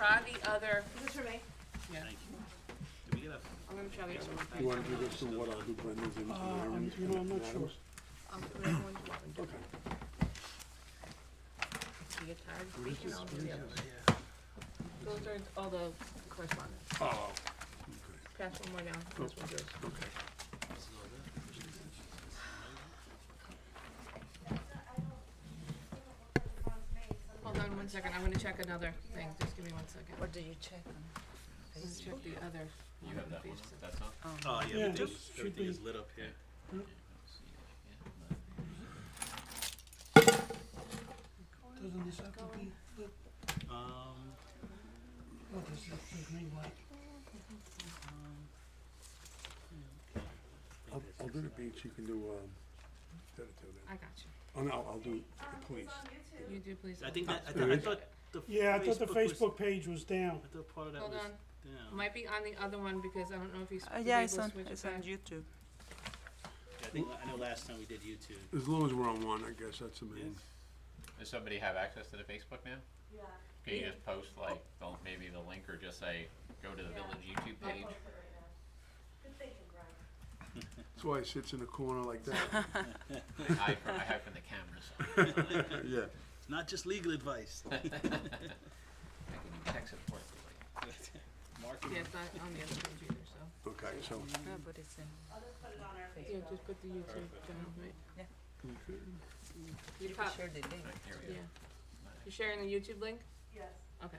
try the other, Is this for me? yeah, Thank you. Did we get a? I'm gonna try the other one. You wanna do this or what, I'll do Brendan's and Aaron's you know, I'm and not sure. Adam's? Whatever one you want. Okay. You get tired of speaking, I'll do the other one. Yeah. Those are all the correspondence. Oh, Pass one more down, this one's yours. okay. Hold on one second, I'm gonna check another thing, just give me 1 second. What do you check on? I'm gonna check the other. You have that one, that's not? Oh, Yeah, yeah, it just should everything be. is lit up here. Doesn't this have to be lit? What is this, the green light? I'll do the beach, you can do, the other two I then. got you. Oh, no, I'll do the police. You do please. I think that, I There thought is? the Yeah, I thought the was- Facebook page was down. I thought part of that Hold was on, down. might be on the other one because I don't know if he's. Yeah, able it's to on, switch it it's on back. YouTube. I think, I know last time we did YouTube. As long as we're on one, I guess that's the main. Does somebody have access to the Facebook now? Yeah. Can you just post like, maybe the link or just say, go to the village YouTube page? That's why it sits in a corner like that. I hide from the cameras. Yeah. It's not just legal advice. I can text it for you. Marketing. Yeah, it's not on the other page either, so. Okay, so, No, but it's in. Yeah, just put the YouTube channel, right? Yeah. You You can cop- share the link. Here we Yeah. go. You sharing the YouTube link? Yes. Okay.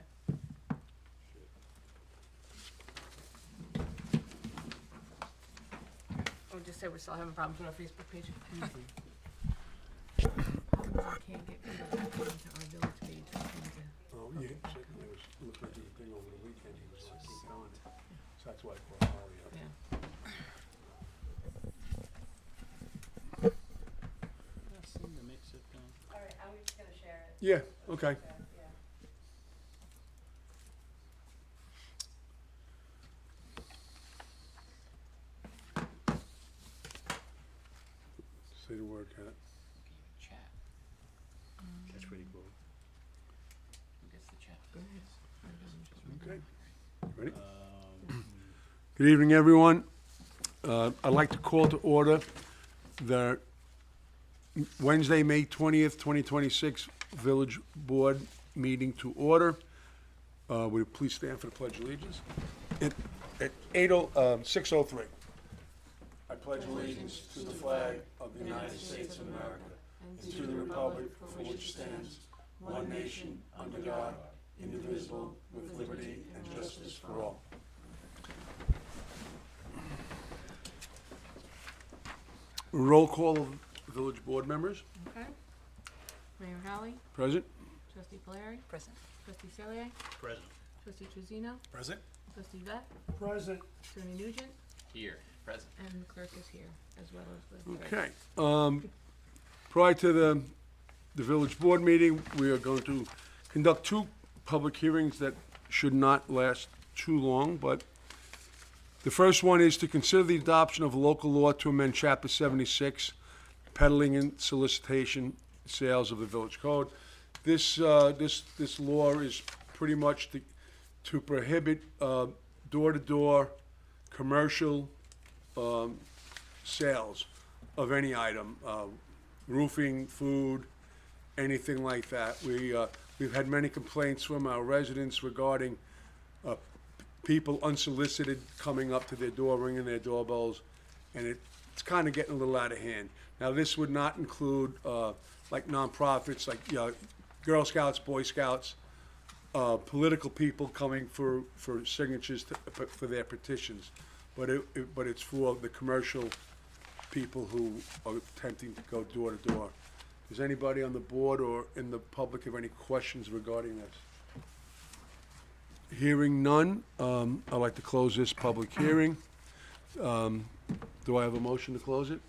Or just say we're still having problems with our Facebook page. Problems I can't get people back onto our village page. I'm trying to- oh, yeah, certainly, it was, looked like he was big over the weekend, he was like, keep going. So that's why I called Holly up. Yeah. I seem to mix it down. Alright, I'm just gonna share it. Yeah, okay. Yeah. Say the word, Kat. Chat. That's pretty cool. Who gets the chat? Go ahead. Okay. Ready? Um, Good evening, everyone. I'd like to call to order the Wednesday, May 20th, 2026 Village Board meeting to order. Would you please stand for the Pledge of Allegiance? At 6:03. I pledge allegiance to the flag of the United States of America and to the republic for which stands one nation, under God, indivisible, with liberty and justice for all. Roll call of village board members. Okay. Mayor Hallie, Present? trustee Polari, Present. trustee Cellier, Present. trustee Truzino, Present? trustee Vett, Present. attorney Nugent, Here, present. and the clerk is here, as well as the. Okay. Prior to the village board meeting, we are going to conduct two public hearings that should not last too long, but the first one is to consider the adoption of a local law to amend Chapter 76, peddling and solicitation sales of the village code. This law is pretty much to prohibit door-to-door commercial sales of any item, roofing, food, anything like that. We've had many complaints from our residents regarding people unsolicited coming up to their door, ringing their doorbells, and it's kind of getting a little out of hand. Now, this would not include like nonprofits, like Girl Scouts, Boy Scouts, political people coming for signatures for their petitions, but it's for the commercial people who are attempting to go door to door. Does anybody on the board or in the public have any questions regarding this? Hearing none, I'd like to close this public hearing. Do I have a motion to close it?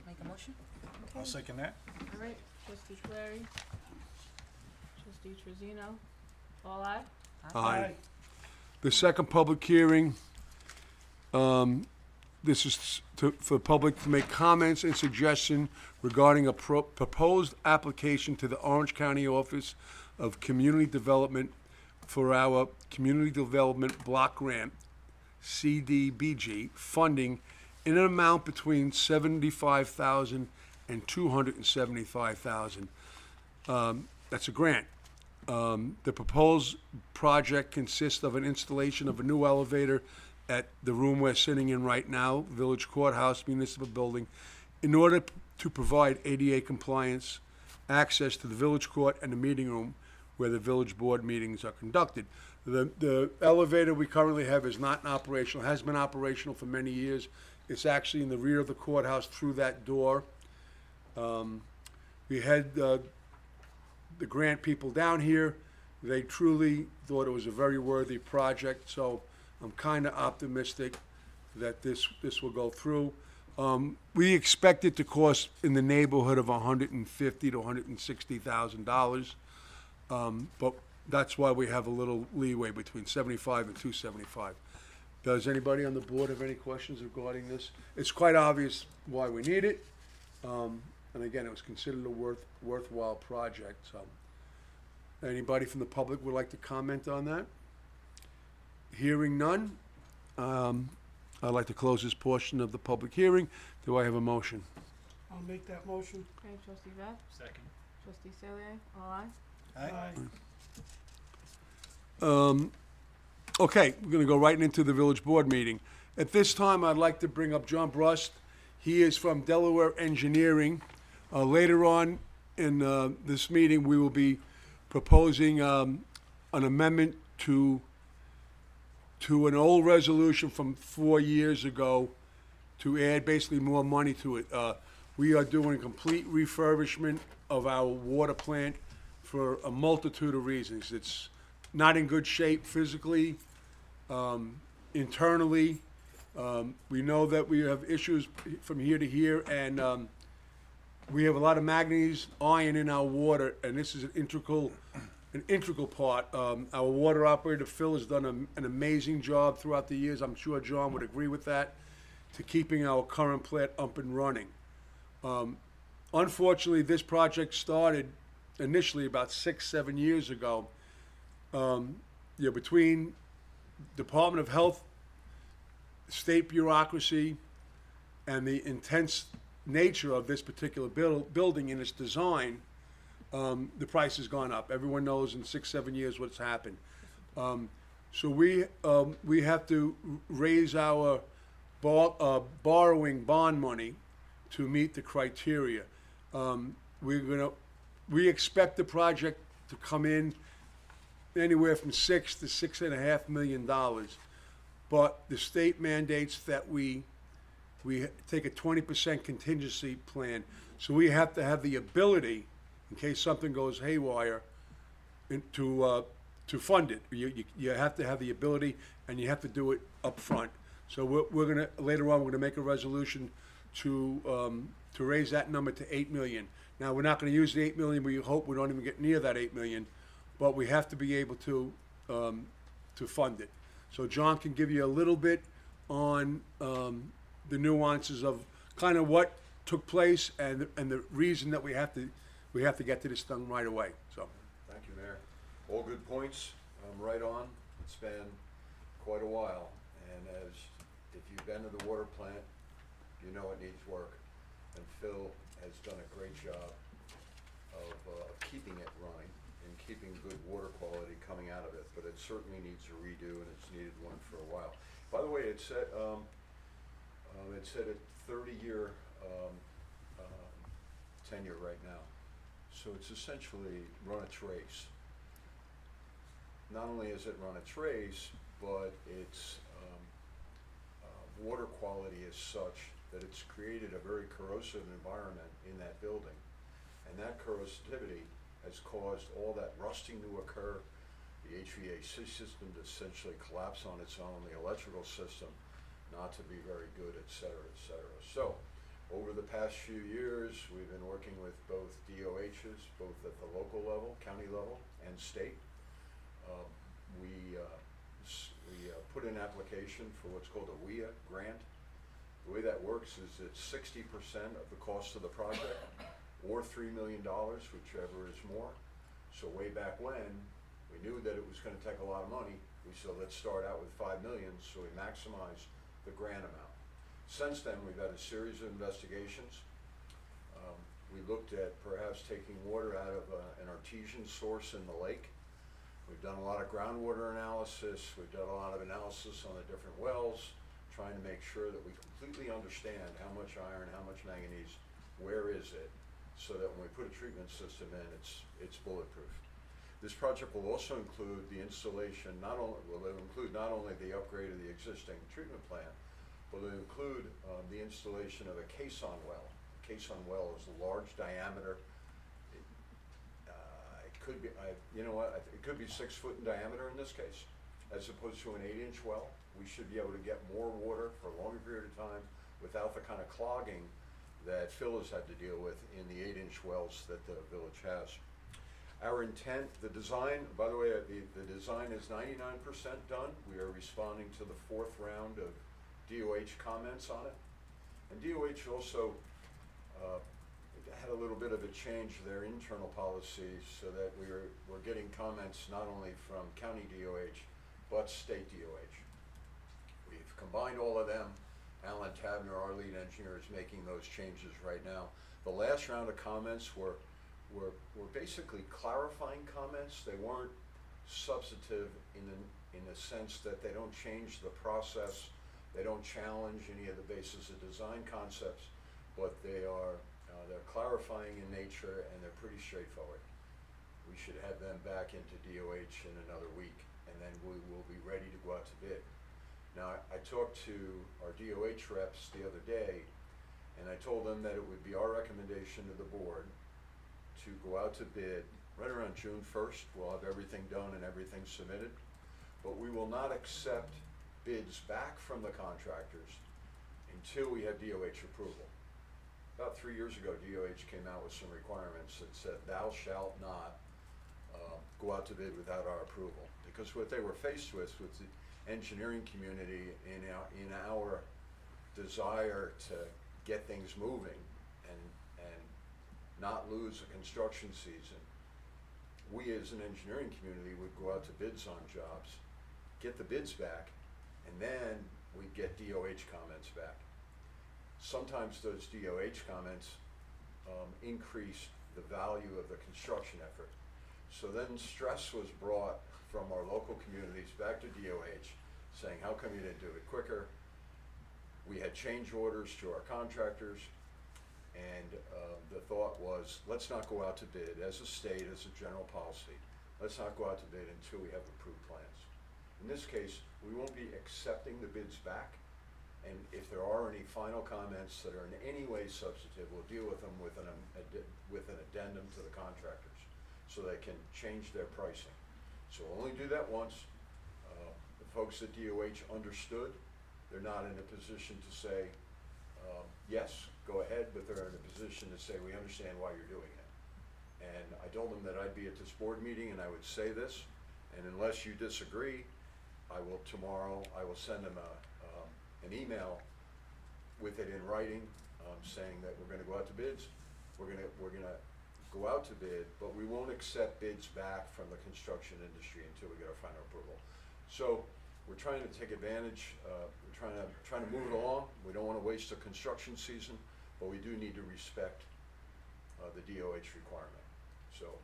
Make a motion? I'll second that. All right, trustee Polari, trustee Truzino, all aye? Aye. The second public hearing, this is for the public to make comments and suggestion regarding a proposed application to the Orange County Office of Community Development for our Community Development Block Grant, CDBG, funding in an amount between $75,000 and $275,000. That's a grant. The proposed project consists of an installation of a new elevator at the room we're sitting in right now, Village Courthouse Municipal Building, in order to provide ADA compliance access to the village court and the meeting room where the village board meetings are conducted. The elevator we currently have is not operational, has been operational for many years. It's actually in the rear of the courthouse through that door. We had the grant people down here. They truly thought it was a very worthy project, so I'm kind of optimistic that this will go through. We expect it to cost in the neighborhood of $150,000 to $160,000, but that's why we have a little leeway between 75 and 275. Does anybody on the board have any questions regarding this? It's quite obvious why we need it, and again, it was considered a worthwhile project. So, anybody from the public would like to comment on that? Hearing none, I'd like to close this portion of the public hearing. Do I have a motion? I'll make that motion. Okay, trustee Veth, Second. trustee Salier, all ayes. Aye. Okay, we're gonna go right into the village board meeting. At this time, I'd like to bring up John Brust. He is from Delaware Engineering. Later on in this meeting, we will be proposing an amendment to an old resolution from 4 years ago to add basically more money to it. We are doing a complete refurbishment of our water plant for a multitude of reasons. It's not in good shape physically, internally. We know that we have issues from here to here, and we have a lot of manganese, iron in our water, and this is an integral part. Our water operator, Phil, has done an amazing job throughout the years. I'm sure John would agree with that, to keeping our current plant up and running. Unfortunately, this project started initially about 6-7 years ago. Between Department of Health, state bureaucracy, and the intense nature of this particular building and its design, the price has gone up. Everyone knows in 6-7 years what's happened. So we have to raise our borrowing bond money to meet the criteria. We expect the project to come in anywhere from $6 to $6.5 million, but the state mandates that we take a 20% contingency plan. So we have to have the ability, in case something goes haywire, to fund it. You have to have the ability, and you have to do it up front. So we're gonna, later on, we're gonna make a resolution to raise that number to $8 million. Now, we're not gonna use the $8 million. We hope we don't even get near that $8 million, but we have to be able to fund it. So John can give you a little bit on the nuances of kind of what took place and the reason that we have to get to this done right away. So, Thank you, Mayor. All good points, right on. It's been quite a while, and if you've been to the water plant, you know it needs work. And Phil has done a great job of keeping it running and keeping good water quality coming out of it, but it certainly needs a redo, and it's needed one for a while. By the way, it said a 30-year tenure right now. So it's essentially run its race. Not only has it run its race, but its water quality is such that it's created a very corrosive environment in that building. And that corrosivity has caused all that rusting to occur, the HVAC system to essentially collapse on its own, the electrical system not to be very good, et cetera, et cetera. So, over the past few years, we've been working with both DOHs, both at the local level, county level, and state. We put in an application for what's called a WIA grant. The way that works is it's 60% of the cost of the project, or $3 million, whichever is more. So way back when We knew that it was gonna take a lot of money. We said, let's start out with 5 million, so we maximize the grant amount. Since then, we've had a series of investigations. We looked at perhaps taking water out of an artesian source in the lake. We've done a lot of groundwater analysis. We've done a lot of analysis on the different wells, trying to make sure that we completely understand how much iron, how much manganese, where is it, so that when we put a treatment system in, it's bulletproof. This project will also include the installation, not only the upgrade of the existing treatment plant, but it'll include the installation of a caisson well. A caisson well is a large diameter. It could be, it could be 6 foot in diameter in this case, as opposed to an 8-inch well. We should be able to get more water for a longer period of time without the kind of clogging that Phil has had to deal with in the 8-inch wells that the village has. Our intent, the design, by the way, the design is 99% done. We are responding to the 4th round of DOH comments on it. And DOH also had a little bit of a change to their internal policies so that we're getting comments not only from county DOH, but state DOH. We've combined all of them. Alan Tabner, our lead engineer, is making those changes right now. The last round of comments were basically clarifying comments. They weren't substantive in the sense that they don't change the process, they don't challenge any of the basis of design concepts, but they're clarifying in nature, and they're pretty straightforward. We should have them back into DOH in another week, and then we will be ready to go out to bid. Now, I talked to our DOH reps the other day, and I told them that it would be our recommendation to the board to go out to bid right around June 1st. We'll have everything done and everything submitted, but we will not accept bids back from the contractors until we have DOH approval. About 3 years ago, DOH came out with some requirements that said, thou shalt not go out to bid without our approval. Because what they were faced with the engineering community in our desire to get things moving and not lose a construction season, we as an engineering community would go out to bids on jobs, get the bids back, and then we'd get DOH comments back. Sometimes those DOH comments increase the value of the construction effort. So then stress was brought from our local communities back to DOH saying, how come you didn't do it quicker? We had change orders to our contractors, and the thought was, let's not go out to bid as a state, as a general policy. Let's not go out to bid until we have approved plans. In this case, we won't be accepting the bids back. And if there are any final comments that are in any way substantive, we'll deal with them with an addendum to the contractors so they can change their pricing. So we'll only do that once. The folks at DOH understood. They're not in a position to say, yes, go ahead, but they're in a position to say, we understand why you're doing it. And I told them that I'd be at this board meeting and I would say this, and unless you disagree, tomorrow I will send them an email with it in writing, saying that we're gonna go out to bids. We're gonna go out to bid, but we won't accept bids back from the construction industry until we get our final approval. So we're trying to take advantage, we're trying to move it along. We don't wanna waste a construction season, but we do need to respect the DOH requirement. So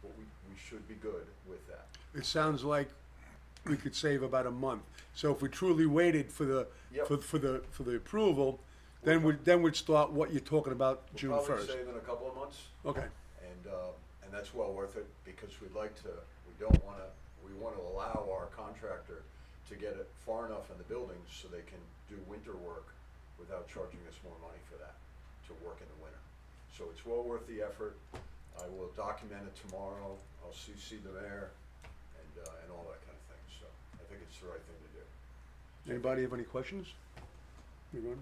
but we should be good with that. It sounds like we could save about a month. So if we truly waited for the Yep. for the approval, then we'd start what you're talking about June We'll probably 1st. save in a couple of months, Okay. and that's well worth it, because we want to allow our contractor to get it far enough in the buildings so they can do winter work without charging us more money for that, to work in the winter. So it's well worth the effort. I will document it tomorrow. I'll CC the mayor and all that kind of thing. So I think it's the right thing to do. Anybody have any questions? You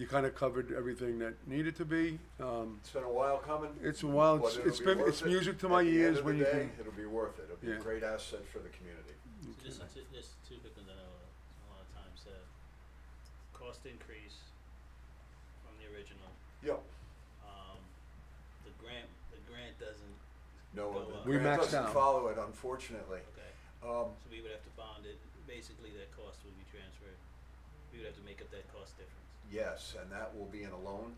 kind of covered everything that needed to be. It's been a while coming. It's a while. but It's it'll be been worth it. music to my At the end ears of when the you day, can. it'll be worth it. It'll be Yeah. a great asset for the community. Just two quick ones I know a lot of times said. Cost increase from the original. Yep. The grant doesn't No, go the up. We grant maxed doesn't out. follow it, unfortunately. Okay, Um, so we would have to bond it, basically that cost would be transferred. We would have to make up that cost difference. yes, and that will be in a loan.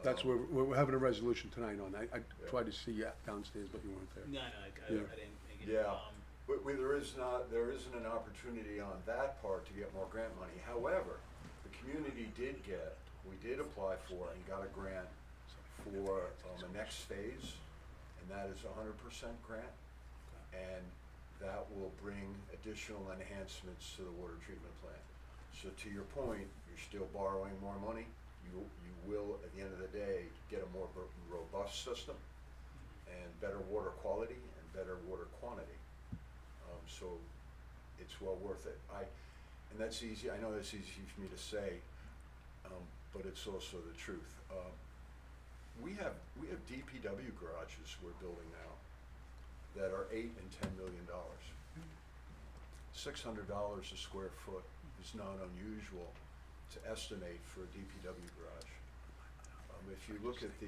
That's Um, where, we're having a resolution tonight on. I Yeah. tried to see you downstairs, but you weren't there. No, Yeah. I didn't make it. Yeah. There isn't an opportunity on that part to get more grant money. However, the community we did apply for and got a grant for the next phase, and that is 100% grant. And that will bring additional enhancements to the water treatment plant. So to your point, you're still borrowing more money. You will, at the end of the day, get a more robust system and better water quality and better water quantity. So it's well worth it. And that's easy, I know that's easy for me to say, but it's also the truth. We have DPW garages we're building now that are $8 and $10 million. $600 a square foot is not unusual to estimate for a DPW garage. If you look at the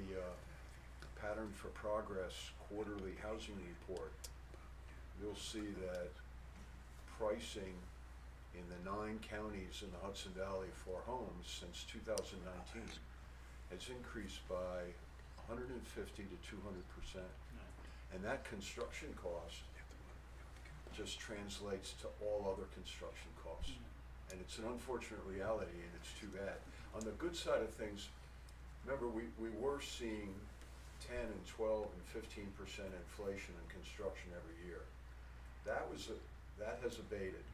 Pattern for Progress quarterly housing report, you'll see that pricing in the 9 counties in the Hudson Valley for homes since 2019 has increased by 150 to 200%. And that construction cost just translates to all other construction costs. And it's an unfortunate reality, and it's too bad. On the good side of things, remember, we were seeing 10 and 12 and 15% inflation in construction every year. That has abated.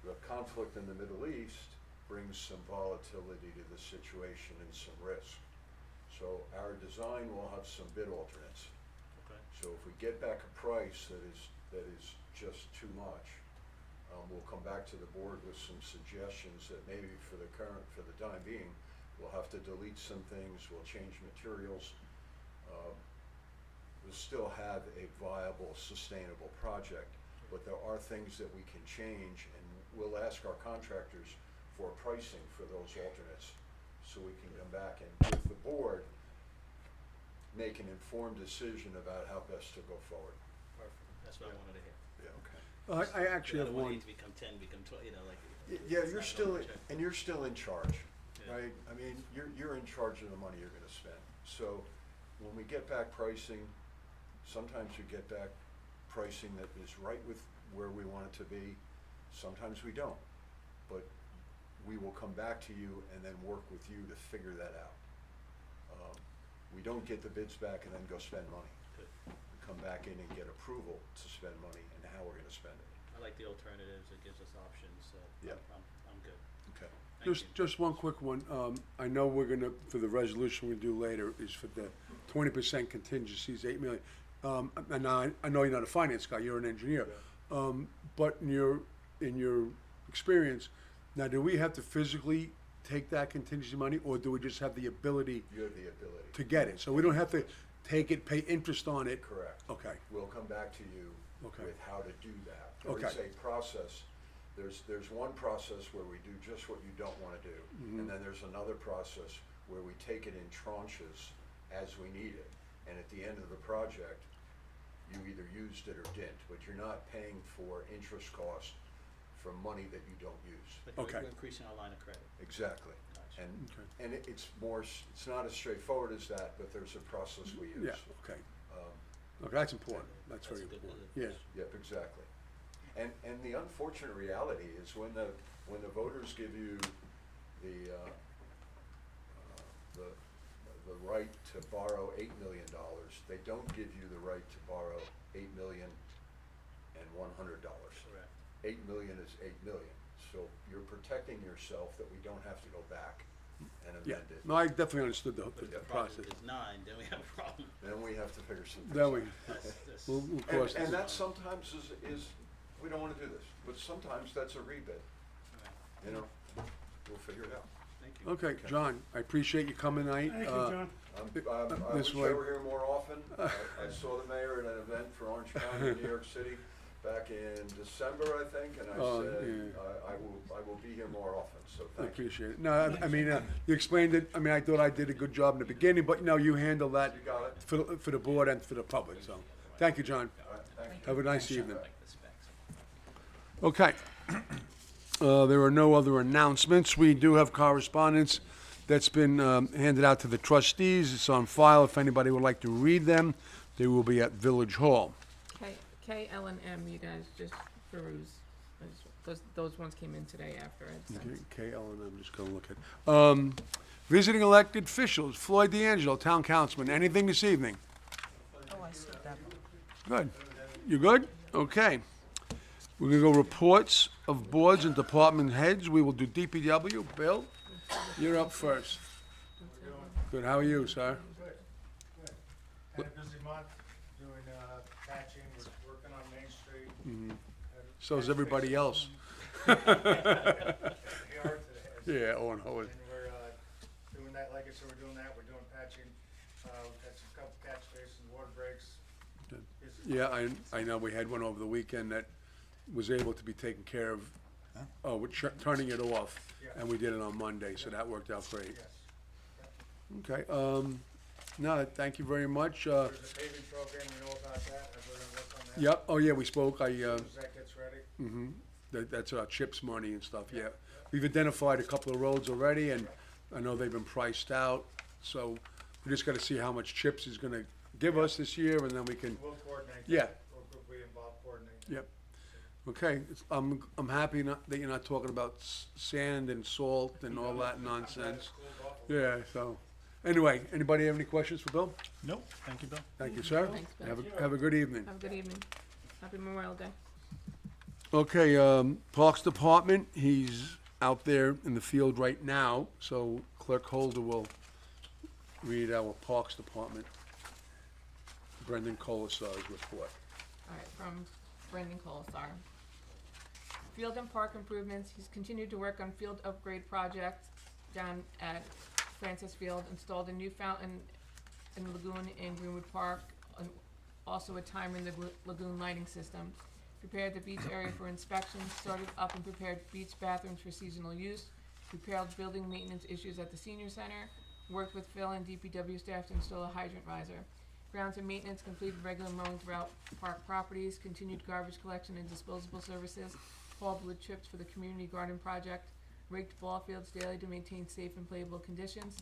The conflict in the Middle East brings some volatility to the situation and some risk. So our design will have some bid alternates. Okay. So if we get back a price that is just too much, we'll come back to the board with some suggestions that maybe for the time being, we'll have to delete some things, we'll change materials. We'll still have a viable, sustainable project, but there are things that we can change, and we'll ask our contractors for pricing for those alternates, so we can come back and, with the board, make an informed decision about how best to go forward. Perfect, that's what I wanted to hear. Yeah, okay. I actually I have don't want one. it to become 10, become 12, like. Yeah, it's you're not still, gonna check. and you're still in charge, Yeah. right? I mean, you're in charge of the money you're gonna spend. So when we get back pricing, sometimes we get back pricing that is right with where we want it to be. Sometimes we don't, but we will come back to you and then work with you to figure that out. We don't get the bids back and then go spend money. Good. We come back in and get approval to spend money and how we're gonna spend it. I like the alternatives, it gives us options, so Yeah. I'm good. Okay. Thank you. Just one quick one. I know we're gonna, for the resolution we do later, is for the 20% contingencies, $8 million. And now, I know you're not a finance guy, you're an engineer. But in your experience, now, do we have to physically take that contingency money, or do we just have the ability You have the ability. to get it? So we don't have to take it, pay interest on it? Correct. Okay, We'll come back to you Okay. with how to do that. There is Okay. a process. There's one process where we do just what you don't want to do. Mm-hmm. And then there's another process where we take it in tranches as we need it. And at the end of the project, you either used it or didn't, but you're not paying for interest cost for money that you don't use. But Okay. we're increasing our line of credit. Exactly. Gotcha. And it's it's not as straightforward as that, but there's a process we use. yeah, okay. Um, Okay, that's important. That's very a good- important. good Yeah. question. Yep, exactly. And the unfortunate reality is when the voters give you the right to borrow $8 million, they don't give you the right to borrow $8,100,000. Correct. 8 million is 8 million. So you're protecting yourself that we don't have to go back and Yeah, amend it. no, I definitely understood the But if the process. project is 9, then we have a problem. Then we have to figure something Then out. we, That's- we'll cross And this. that sometimes is, we don't wanna do this, but sometimes that's a rebid, all right. you know? We'll figure it out. Thank you. Okay, John, I appreciate you coming tonight. Thank you, John. I This wish way. I were here more often. I saw the mayor at an event for Orange County, New York City, back in December, I think, and I Oh, said, yeah. I will be here more often, so I thank you. appreciate it. No, I mean, you explained it, I mean, I thought I did a good job in the beginning, but no, you handle that You got it? for the board and for the public, so. Thank you, John. Thank you. Have a nice evening. Like the specs. Okay. There are no other announcements. We do have correspondence that's been handed out to the trustees. It's on file. If anybody would like to read them, they will be at Village Hall. K, L, and M, you guys just peruse. Those ones came in today after I sent. Okay, KL, and I'm just gonna look at. Visiting elected officials, Floyd D'Angelo, Town Councilman. Anything this evening? Oh, I see that one. Good. You good? Okay. We're gonna go reports of boards and department heads. We will do DPW. Bill, you're up first. Good. How are you, sir? Had a busy month doing patching, we're working on Main Street. So is everybody else. We are today. Yeah, Owen Howard. And we're doing that, like I said, we're doing that, we're doing patching. We've had some couple catch basins, water breaks. Busy. Yeah, I know we had one over the weekend that was able to be taken care of. Oh, we're turning it off, and we did it on Monday, so that worked out great. Yes. Okay, no, thank you very much. There's a paving program, you know about that, we're gonna work on that. Yep, oh yeah, we spoke, As soon as that gets ready. that's CHIPS money and stuff, yeah. We've identified a couple of roads already, and I know they've been priced out, so we just gotta see how much CHIPS is gonna give us this year, and then we can, We'll coordinate. Yeah. We'll be involved coordinating. yep. Okay, I'm happy that you're not talking about sand and salt and all that nonsense. Yeah, so, anyway, anybody have any questions for Bill? Nope, thank you, Bill. Thank you, sir. Thanks, Bill. Have a good evening. Have a good evening. Happy Memorial Day. Okay, Parks Department, he's out there in the field right now, so Clerk Holder will read our Parks Department, Brendan Colasar's report. All right, from Brendan Colasar. Field and park improvements, he's continued to work on field upgrade projects down at Francis Field, installed a new fountain in the lagoon in Greenwood Park, and also a timer in the lagoon lighting system. Prepared the beach area for inspection, started up and prepared beach bathrooms for seasonal use, repaired building maintenance issues at the senior center, worked with Phil and DPW staff to install a hydrant riser. Grounds and maintenance, completed regular mowing throughout park properties, continued garbage collection and disposable services, hauled wood chips for the community garden project, raked ball fields daily to maintain safe and playable conditions,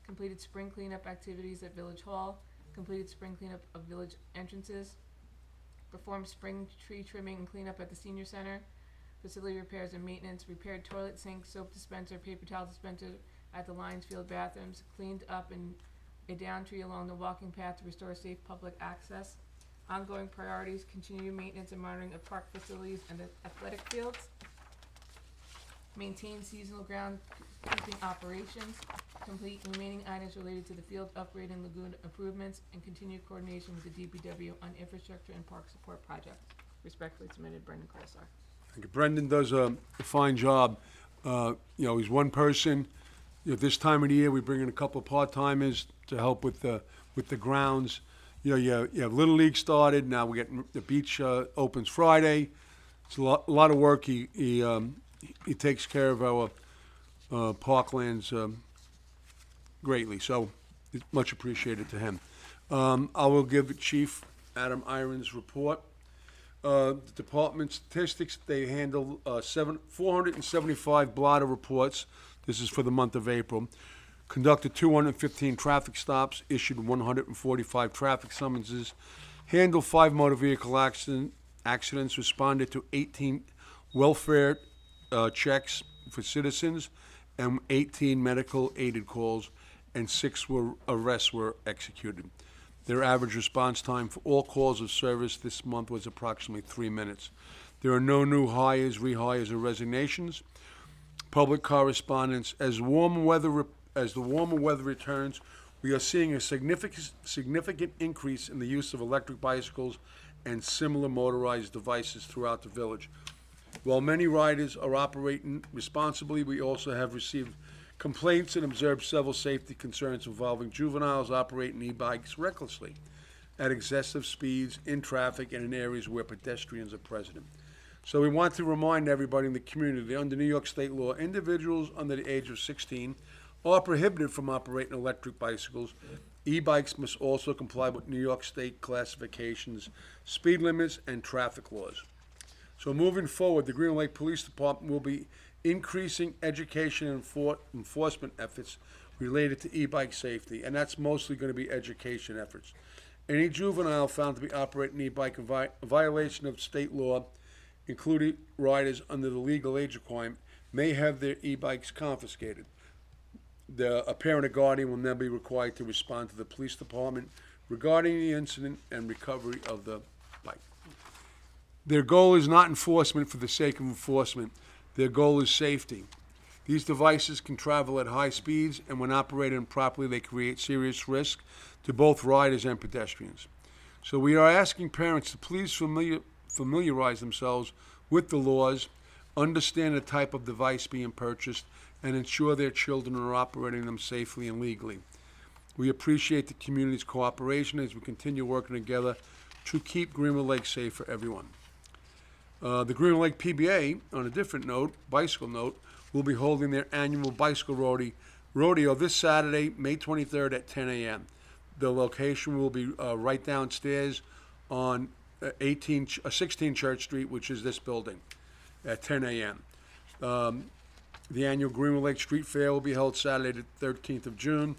completed spring cleanup activities at Village Hall, completed spring cleanup of village entrances, performed spring tree trimming and cleanup at the senior center, facility repairs and maintenance, repaired toilet sink, soap dispenser, paper towel dispenser at the Lions Field bathrooms, cleaned up a down tree along the walking path to restore safe public access. Ongoing priorities, continue maintenance and monitoring of park facilities and the athletic fields. Maintain seasonal groundkeeping operations. Complete remaining items related to the field upgrade and lagoon improvements, and continue coordination with the DPW on infrastructure and park support projects. Respectfully submitted, Brendan Colasar. Thank you. Brendan does a fine job. He's one person. This time of the year, we bring in a couple of part-timers to help with the grounds. You have Little League started, now we get the beach opens Friday. It's a lot of work. He takes care of our parklands greatly, so it's much appreciated to him. I will give Chief Adam Irons' report. The department statistics, they handle 475 blotter reports. This is for the month of April. Conducted 215 traffic stops, issued 145 traffic summonses, handled 5 motor vehicle accidents, responded to 18 welfare checks for citizens, and 18 medical aided calls, and 6 arrests were executed. Their average response time for all calls of service this month was approximately 3 minutes. There are no new hires, rehires, or resignations. Public correspondence. As the warmer weather returns, we are seeing a significant increase in the use of electric bicycles and similar motorized devices throughout the village. While many riders are operating responsibly, we also have received complaints and observed several safety concerns involving juveniles operating e-bikes recklessly at excessive speeds in traffic and in areas where pedestrians are present. So we want to remind everybody in the community that under New York State law, individuals under the age of 16 are prohibited from operating electric bicycles E-bikes must also comply with New York State classifications, speed limits, and traffic laws. So moving forward, the Greenwood Lake Police Department will be increasing education and enforcement efforts related to e-bike safety, and that's mostly going to be education efforts. Any juvenile found to be operating an e-bike in violation of state law, including riders under the legal age requirement, may have their e-bikes confiscated. A parent or guardian will then be required to respond to the police department regarding the incident and recovery of the bike. Their goal is not enforcement for the sake of enforcement. Their goal is safety. These devices can travel at high speeds, and when operated improperly, they create serious risk to both riders and pedestrians. So we are asking parents to please familiarize themselves with the laws, understand the type of device being purchased, and ensure their children are operating them safely and legally. We appreciate the community's cooperation as we continue working together to keep Greenwood Lake safe for everyone. The Greenwood Lake PBA, on a different note, bicycle note, will be holding their annual bicycle rodeo this Saturday, May 23rd at 10 a.m. The location will be right downstairs on 16 Church Street, which is this building, at 10 a.m. The annual Greenwood Lake Street Fair will be held Saturday, the 13th of June.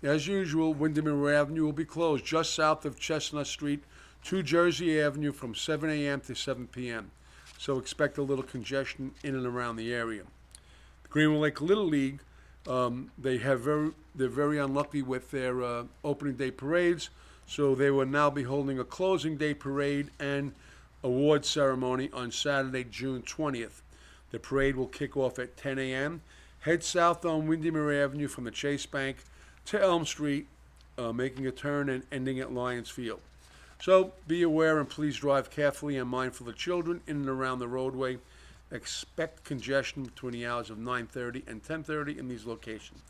As usual, Windermere Avenue will be closed just south of Chestnut Street to Jersey Avenue from 7 a.m. to 7 p.m. So expect a little congestion in and around the area. The Greenwood Lake Little League, they're very unlucky with their opening day parades, so they will now be holding a closing day parade and award ceremony on Saturday, June 20th. The parade will kick off at 10 a.m. Head south on Windermere Avenue from the Chase Bank to Elm Street, making a turn and ending at Lions Field. So be aware and please drive carefully and mindful of children in and around the roadway. Expect congestion between the hours of 9:30 and 10:30 in these locations.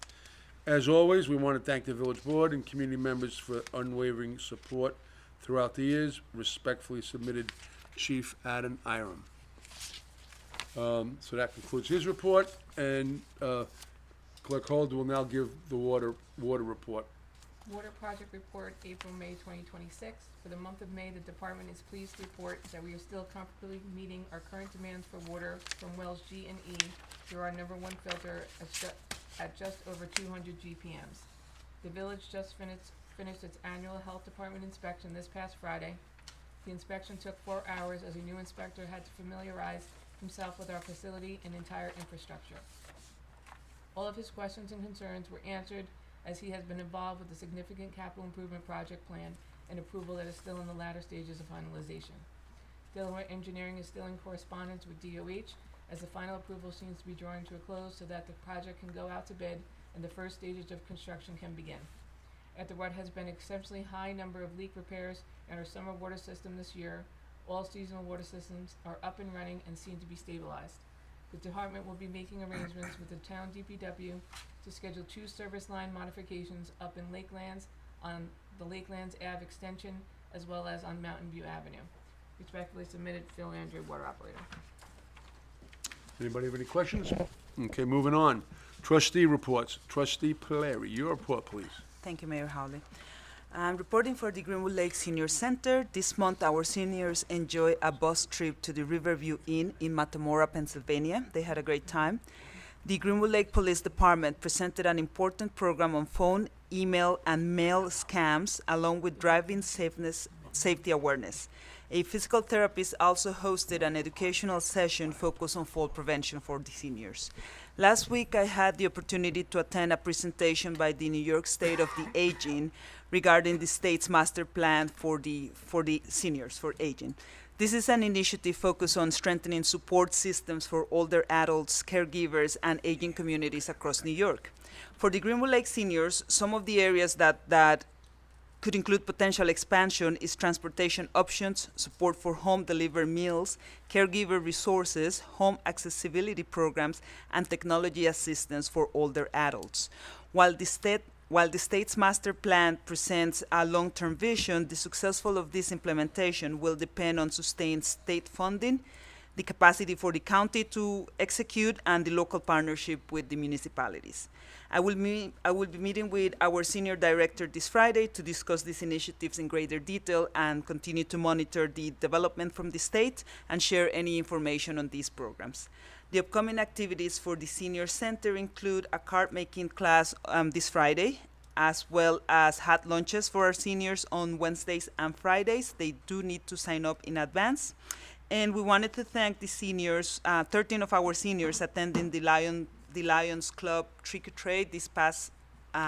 As always, we want to thank the Village Board and community members for unwavering support throughout the years. Respectfully submitted, Chief Adam Iram. So that concludes his report, and Clerk Holder will now give the water report. Water project report, April, May 2026. For the month of May, the department is pleased to report that we are still comfortably meeting our current demands for water from wells G and E through our number one filter at just over 200 GPMs. The village just finished its annual health department inspection this past Friday. The inspection took 4 hours as a new inspector had to familiarize himself with our facility and entire infrastructure. All of his questions and concerns were answered as he has been involved with a significant capital improvement project plan and approval that is still in the latter stages of finalization. Delaware Engineering is still in correspondence with DOH as the final approval seems to be drawing to a close so that the project can go out to bid and the first stages of construction can begin. After what has been exceptionally high number of leak repairs in our summer water system this year, all seasonal water systems are up and running and seem to be stabilized. The department will be making arrangements with the town DPW to schedule 2 service line modifications up in Lakelands on the Lakelands Ave extension as well as on Mountain View Avenue. Respectfully submitted, Phil Landry, Water Operator. Anybody have any questions? Okay, moving on. Trustee reports. Trustee Polari, your report, please. Thank you, Mayor Howley. I'm reporting for the Greenwood Lake Senior Center. This month, our seniors enjoy a bus trip to the Riverview Inn in Matamora, Pennsylvania. They had a great time. The Greenwood Lake Police Department presented an important program on phone, email, and mail scams, along with driving safety awareness. A physical therapist also hosted an educational session focused on fall prevention for the seniors. Last week, I had the opportunity to attend a presentation by the New York State of the Aging regarding the state's master plan for the seniors, for aging. This is an initiative focused on strengthening support systems for older adults, caregivers, and aging communities across New York. For the Greenwood Lake seniors, some of the areas that could include potential expansion is transportation options, support for home-delivered meals, caregiver resources, home accessibility programs, and technology assistance for older adults. While the state's master plan presents a long-term vision, the success of this implementation will depend on sustained state funding, the capacity for the county to execute, and the local partnership with the municipalities. I will be meeting with our senior director this Friday to discuss these initiatives in greater detail and continue to monitor the development from the state and share any information on these programs. The upcoming activities for the senior center include a card making class this Friday, as well as hat lunches for our seniors on Wednesdays and Fridays. They do need to sign up in advance. And we wanted to thank the seniors, 13 of our seniors attending the Lions Club Trick or Trade this past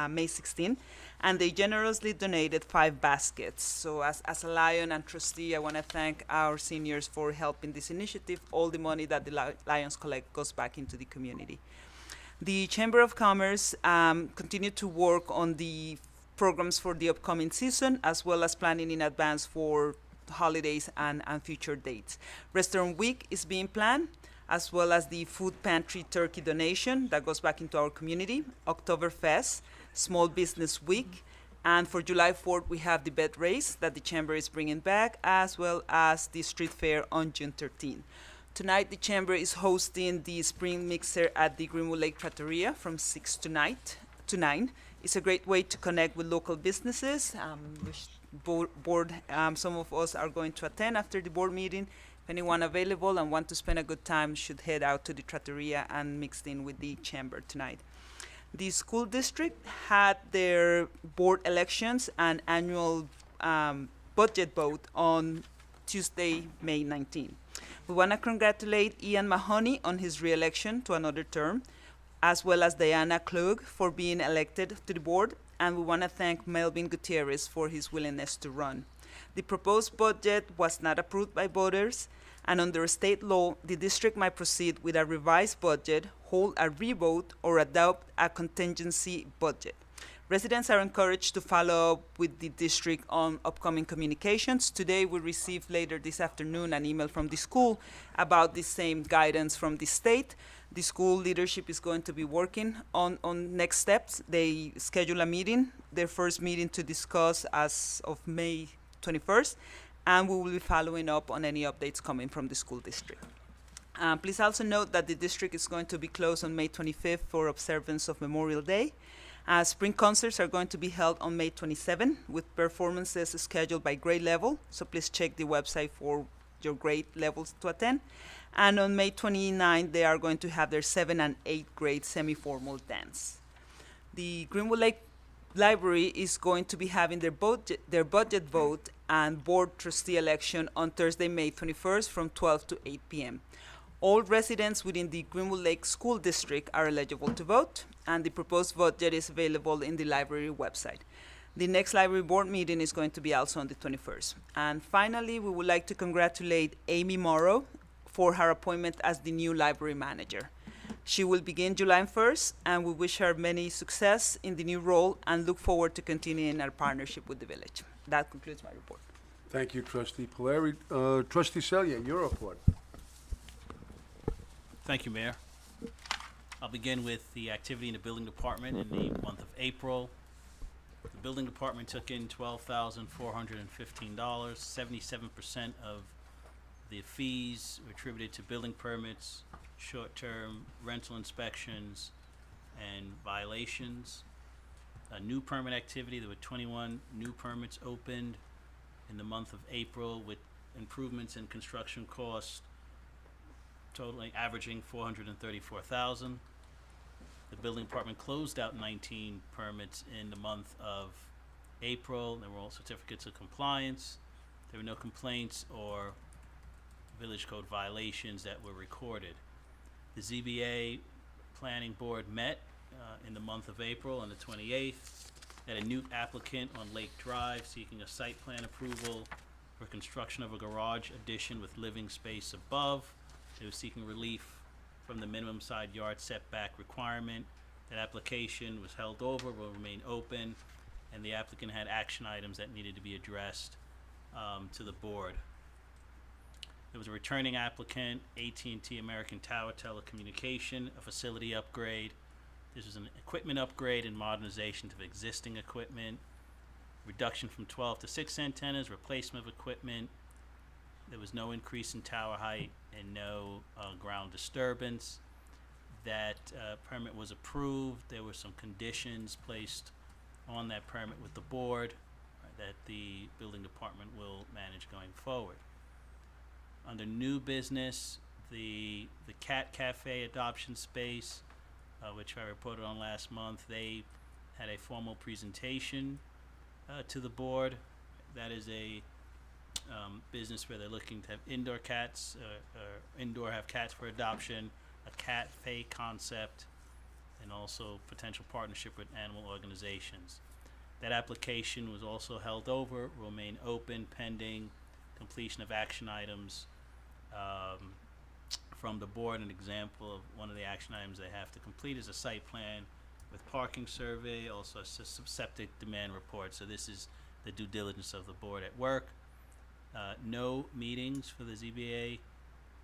May 16, and they generously donated 5 baskets. So as a Lion and trustee, I want to thank our seniors for helping this initiative. All the money that the Lions collect goes back into the community. The Chamber of Commerce continued to work on the programs for the upcoming season, as well as planning in advance for holidays and future dates. Restaurant Week is being planned, as well as the food pantry turkey donation that goes back into our community, Oktoberfest, Small Business Week, and for July 4th, we have the bed race that the Chamber is bringing back, as well as the street fair on June 13th. Tonight, the Chamber is hosting the Spring Mixer at the Greenwood Lake Trattoria from 6 to 9. It's a great way to connect with local businesses. Some of us are going to attend after the board meeting. If anyone available and want to spend a good time should head out to the Trattoria and mix in with the Chamber tonight. The school district had their board elections and annual budget vote on Tuesday, May 19. We want to congratulate Ian Mahoney on his re-election to another term, as well as Diana Klug for being elected to the board, and we want to thank Melvin Gutierrez for his willingness to run. The proposed budget was not approved by voters, and under state law, the district might proceed with a revised budget, hold a revote, or adopt a contingency budget. Residents are encouraged to follow up with the district on upcoming communications. Today, we received later this afternoon an email from the school about the same guidance from the state. The school leadership is going to be working on next steps. They schedule a meeting, their first meeting to discuss as of May 21st, and we will be following up on any updates coming from the school district. Please also note that the district is going to be closed on May 25th for observance of Memorial Day. Spring concerts are going to be held on May 27 with performances scheduled by grade level, so please check the website for your grade levels to attend. And on May 29, they are going to have their 7th and 8th grade semi-formal dance. The Greenwood Lake Library is going to be having their budget vote and board trustee election on Thursday, May 21st from 12 to 8 p.m. All residents within the Greenwood Lake School District are eligible to vote, and the proposed budget is available in the library website. The next library board meeting is going to be also on the 21st. And finally, we would like to congratulate Amy Morrow for her appointment as the new library manager. She will begin July 1st, and we wish her many success in the new role and look forward to continuing our partnership with the village. That concludes my report. Thank you, Trustee Polari. Trustee Celia, your report. Thank you, Mayor. I'll begin with the activity in the building department in the month of April. The building department took in $12,415. 77% of the fees were attributed to building permits, short-term rental inspections, and violations. A new permit activity, there were 21 new permits opened in the month of April with improvements in construction costs totaling averaging $434,000. The building department closed out 19 permits in the month of April. There were all certificates of compliance. There were no complaints or village code violations that were recorded. The ZBA Planning Board met in the month of April on the 28th. Had a new applicant on Lake Drive seeking a site plan approval for construction of a garage addition with living space above. They were seeking relief from the minimum side yard setback requirement. That application was held over, will remain open, and the applicant had action items that needed to be addressed to the board. There was a returning applicant, AT&T American Tower Telecommunication, a facility upgrade. This was an equipment upgrade and modernization of existing equipment, reduction from 12 to 6 antennas, replacement of equipment, there was no increase in tower height and no ground disturbance. That permit was approved. There were some conditions placed on that permit with the board that the building department will manage going forward. Under new business, the Cat Cafe adoption space, which I reported on last month, they had a formal presentation to the board. That is a business where they're looking to have indoor cats, or indoor have cats for adoption, a cafe concept, and also potential partnership with animal organizations. That application was also held over, will remain open pending completion of action items from the board. An example of one of the action items they have to complete is a site plan with parking survey, also a septic demand report. So this is the due diligence of the board at work. No meetings for the ZBA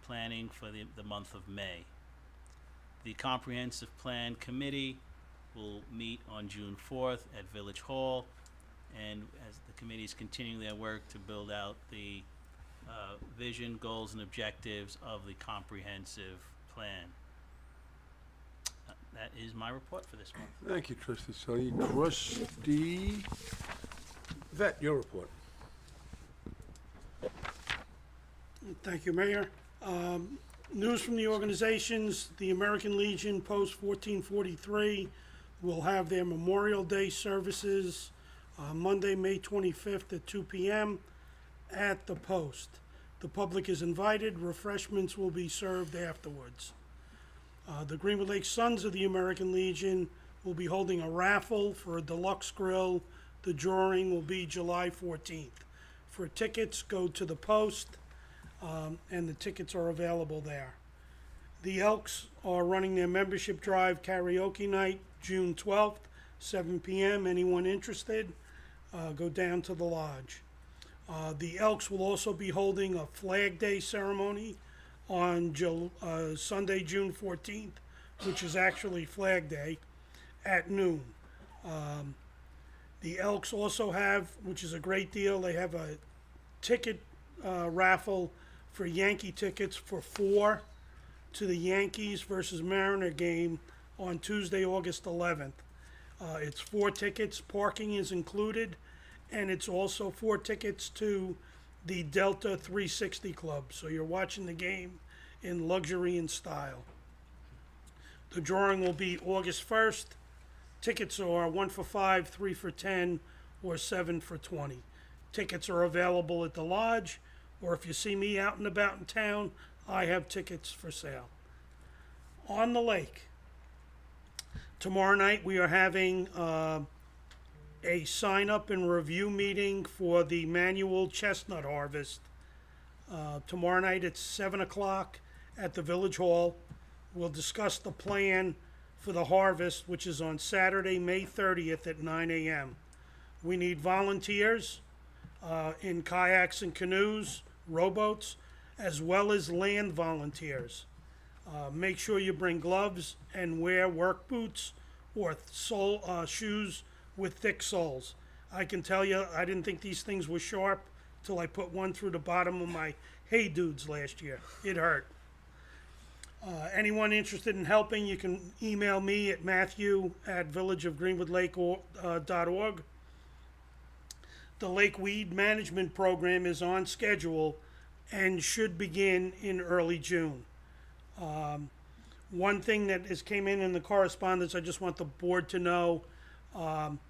planning for the month of May. The Comprehensive Plan Committee will meet on June 4th at Village Hall, and as the committee is continuing their work to build out the vision, goals, and objectives of the comprehensive plan. That is my report for this month. Thank you, Trustee Sully. Trustee Vet, your report. Thank you, Mayor. News from the organizations, the American Legion Post 1443 will have their Memorial Day services Monday, May 25th at 2 p.m. at the Post. The public is invited. Refreshments will be served afterwards. The Greenwood Lake Sons of the American Legion will be holding a raffle for a deluxe grill. The drawing will be July 14th. For tickets, go to the Post, and the tickets are available there. The Elks are running their membership drive karaoke night, June 12th, 7 p.m. Anyone interested, go down to the lodge. The Elks will also be holding a Flag Day ceremony on Sunday, June 14th, which is actually Flag Day, at noon. The Elks also have, which is a great deal, they have a ticket raffle for Yankee tickets for 4 to the Yankees versus Mariner game on Tuesday, August 11th. It's 4 tickets, parking is included, and it's also 4 tickets to the Delta 360 Club. So you're watching the game in luxury and style. The drawing will be August 1st. Tickets are 1 for $5, 3 for $10, or 7 for $20. Tickets are available at the lodge, or if you see me out and about in town, I have tickets for sale. On the lake, tomorrow night we are having a sign-up and review meeting for the manual chestnut harvest. Tomorrow night at 7 o'clock at the Village Hall. We'll discuss the plan for the harvest, which is on Saturday, May 30th at 9 a.m. We need volunteers in kayaks and canoes, rowboats, as well as land volunteers. Make sure you bring gloves and wear work boots or shoes with thick soles. I can tell you, I didn't think these things were sharp till I put one through the bottom of my hay dudes last year. It hurt. Anyone interested in helping, you can email me at matthew@villageofgreenwoodlake.org. The Lake Weed Management Program is on schedule and should begin in early June. One thing that came in the correspondence, I just want the board to know,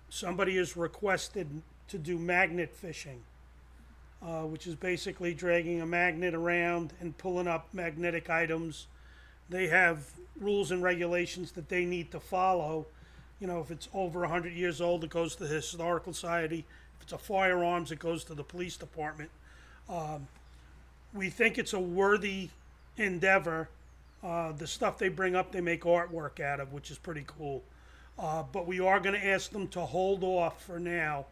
somebody has requested to do magnet fishing, which is basically dragging a magnet around and pulling up magnetic items. They have rules and regulations that they need to follow. You know, if it's over 100 years old, it goes to the Historical Society. If it's a firearms, it goes to the police department. We think it's a worthy endeavor. The stuff they bring up, they make artwork out of, which is pretty cool. But we are going to ask them to hold off for now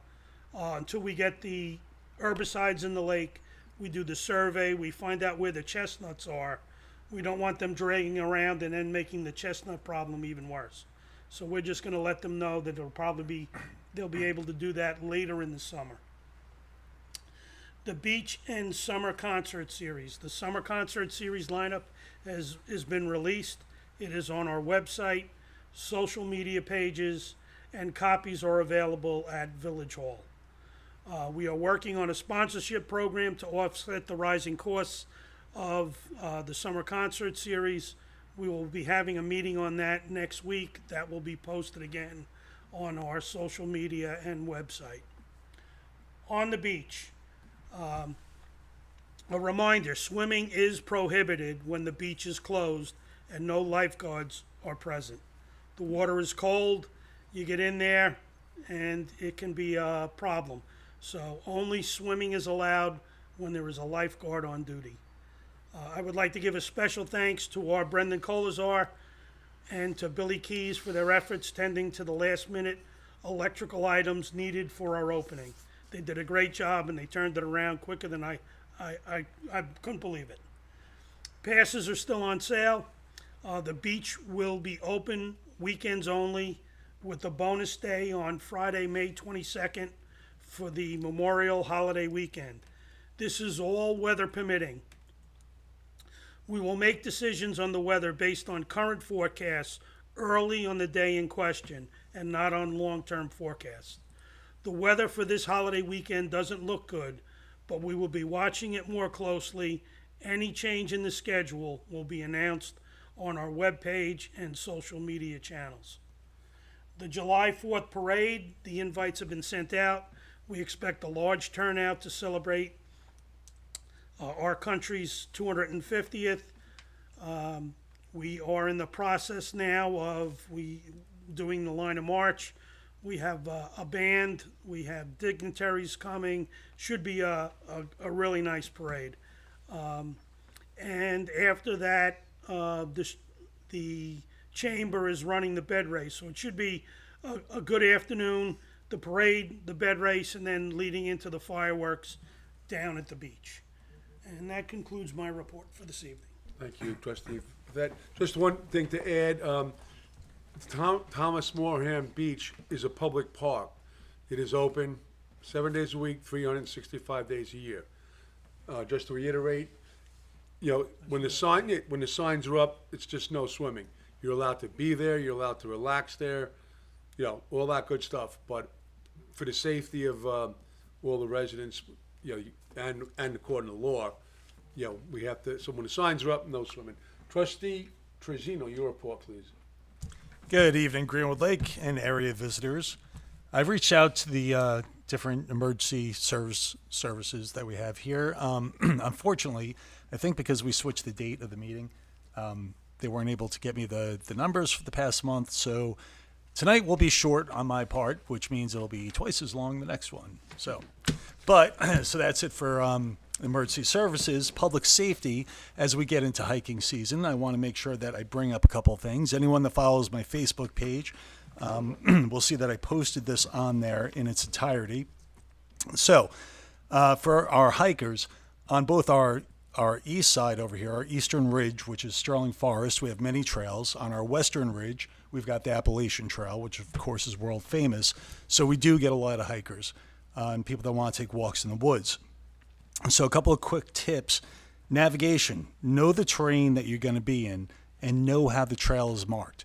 until we get the herbicides in the lake. We do the survey. We find out where the chestnuts are. We don't want them dragging around and then making the chestnut problem even worse. So we're just going to let them know that they'll be able to do that later in the summer. the Beach and Summer Concert Series. The Summer Concert Series lineup has been released. It is on our website, social media pages, and copies are available at Village Hall. We are working on a sponsorship program to offset the rising costs of the Summer Concert Series. We will be having a meeting on that next week. That will be posted again on our social media and website. On the beach, a reminder, swimming is prohibited when the beach is closed and no lifeguards are present. The water is cold, you get in there, and it can be a problem. So only swimming is allowed when there is a lifeguard on duty. I would like to give a special thanks to our Brendan Colazar and to Billy Keys for their efforts tending to the last minute electrical items needed for our opening. They did a great job and they turned it around quicker than I couldn't believe it. Passes are still on sale. The beach will be open weekends only, with a bonus day on Friday, May 22nd for the Memorial Holiday weekend. This is all weather permitting. We will make decisions on the weather based on current forecasts early on the day in question and not on long-term forecasts. The weather for this holiday weekend doesn't look good, but we will be watching it more closely. Any change in the schedule will be announced on our webpage and social media channels. The July 4th parade, the invites have been sent out. We expect a large turnout to celebrate our country's 250th. We are in the process now of doing the line of march. We have a band. We have dignitaries coming. Should be a really nice parade. And after that, the chamber is running the bed race. So it should be a good afternoon, the parade, the bed race, and then leading into the fireworks down at the beach. And that concludes my report for this evening. Thank you, trustee. That, just one thing to add, Thomas Moreham Beach is a public park. It is open 7 days a week, 365 days a year. Just to reiterate, you know, when the signs are up, it's just no swimming. You're allowed to be there, you're allowed to relax there, you know, all that good stuff. But for the safety of all the residents, you know, and according to law, you know, we have to, so when the signs are up, no swimming. Trustee Trezino, your report, please. Good evening, Greenwood Lake and area visitors. I've reached out to the different emergency services that we have here. Unfortunately, I think because we switched the date of the meeting, they weren't able to get me the numbers for the past month. So tonight will be short on my part, which means it'll be twice as long the next one. So that's it for emergency services. Public safety, as we get into hiking season, I want to make sure that I bring up a couple things. Anyone that follows my Facebook page will see that I posted this on there in its entirety. So for our hikers, on both our east side over here, our eastern ridge, which is Sterling Forest, we have many trails. On our western ridge, we've got the Appalachian Trail, which of course is world famous. So we do get a lot of hikers and people that want to take walks in the woods. So a couple of quick tips. Navigation. Know the terrain that you're going to be in and know how the trail is marked.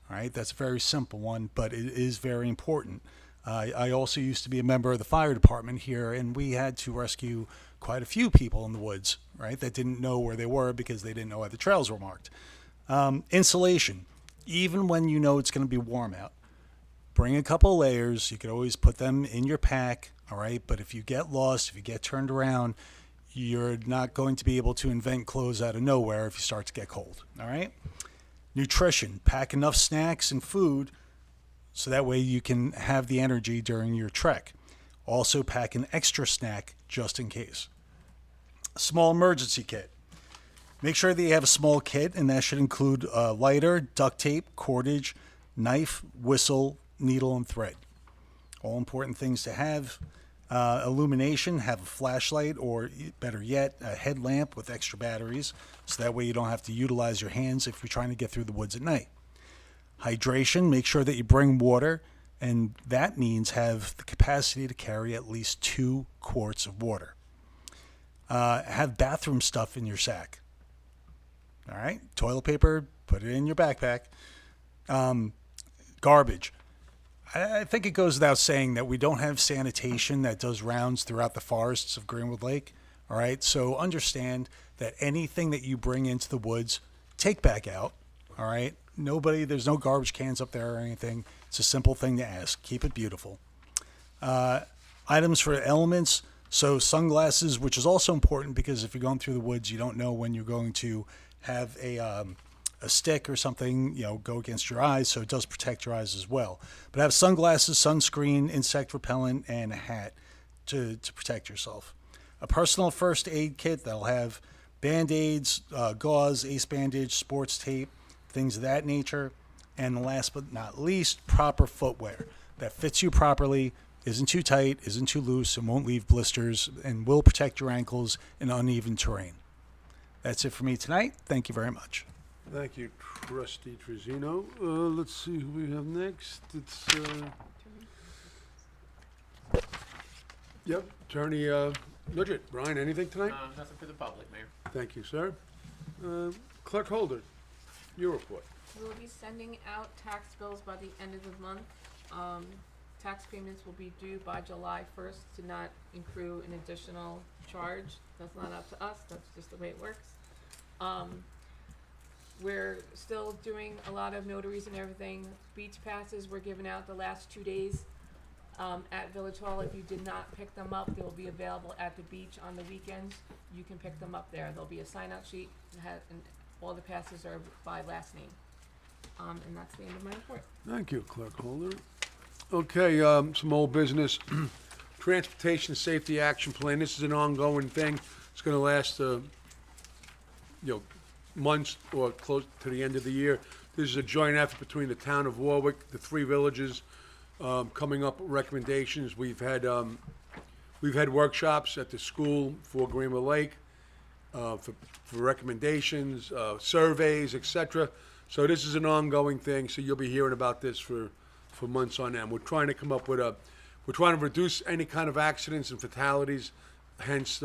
All right, that's a very simple one, but it is very important. I also used to be a member of the fire department here, and we had to rescue quite a few people in the woods, right, that didn't know where they were because they didn't know how the trails were marked. Insulation. Even when you know it's going to be warm out, bring a couple layers. You could always put them in your pack, all right? But if you get lost, if you get turned around, you're not going to be able to invent clothes out of nowhere if you start to get cold, all right? Nutrition. Pack enough snacks and food so that way you can have the energy during your trek. Also pack an extra snack just in case. A small emergency kit. Make sure that you have a small kit, and that should include a lighter, duct tape, cordage, knife, whistle, needle, and thread. All important things to have. Illumination, have a flashlight, or better yet, a headlamp with extra batteries, so that way you don't have to utilize your hands if you're trying to get through the woods at night. Hydration, make sure that you bring water, and that means have the capacity to carry at least 2 quarts of water. have bathroom stuff in your sack. All right, toilet paper, put it in your backpack. Garbage. I think it goes without saying that we don't have sanitation that does rounds throughout the forests of Greenwood Lake. All right, so understand that anything that you bring into the woods, take back out. All right, there's no garbage cans up there or anything. It's a simple thing to ask. Keep it beautiful. Items for elements. So sunglasses, which is also important because if you're going through the woods, you don't know when you're going to have a stick or something, go against your eyes, so it does protect your eyes as well. But have sunglasses, sunscreen, insect repellent, and a hat to protect yourself. A personal first aid kit that'll have Band-Aids, gauze, ace bandage, sports tape, things of that nature. And last but not least, proper footwear that fits you properly, isn't too tight, isn't too loose, and won't leave blisters, and will protect your ankles in uneven terrain. That's it for me tonight. Thank you very much. Thank you, Trustee Trezino. Let's see who we have next. It's, Attorney Nugent. Brian, anything tonight? Nothing for the public, Mayor. Thank you, sir. Clerk Holder, your report. We'll be sending out tax bills by the end of the month. Tax payments will be due by July 1st to not accrue an additional charge. That's not up to us, that's just the way it works. We're still doing a lot of notaries and everything. Beach passes were given out the last 2 days at Village Hall. If you did not pick them up, they'll be available at the beach on the weekends. You can pick them up there. There'll be a sign-out sheet, and all the passes are by last name. And that's the end of my report. Thank you, Clerk Holder. Okay, some old business. Transportation Safety Action Plan. This is an ongoing thing. It's going to last, months or close to the end of the year. This is a joint effort between the town of Warwick, the 3 villages, coming up with recommendations. We've had workshops at the school for Greenwood Lake for recommendations, surveys, etc. So this is an ongoing thing. So you'll be hearing about this for months on end. We're trying to come up with we're trying to reduce any kind of accidents and fatalities, hence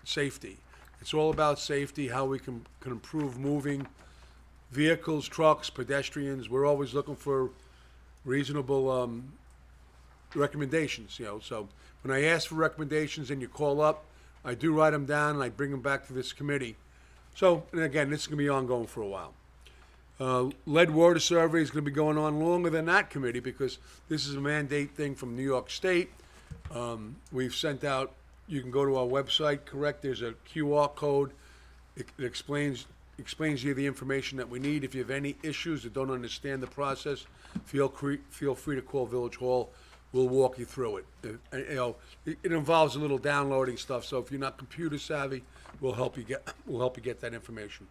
safety. It's all about safety, how we can improve moving vehicles, trucks, pedestrians. We're always looking for reasonable recommendations, So when I ask for recommendations and you call up, I do write them down and I bring them back to this committee. So, and again, this is going to be ongoing for a while. Lead water survey is going to be going on longer than that committee because this is a mandate thing from New York State. We've sent out, you can go to our website, correct, there's a QR code. It explains you the information that we need. If you have any issues or don't understand the process, feel free to call Village Hall. We'll walk you through it. It involves a little downloading stuff, so if you're not computer savvy, we'll help you get that information.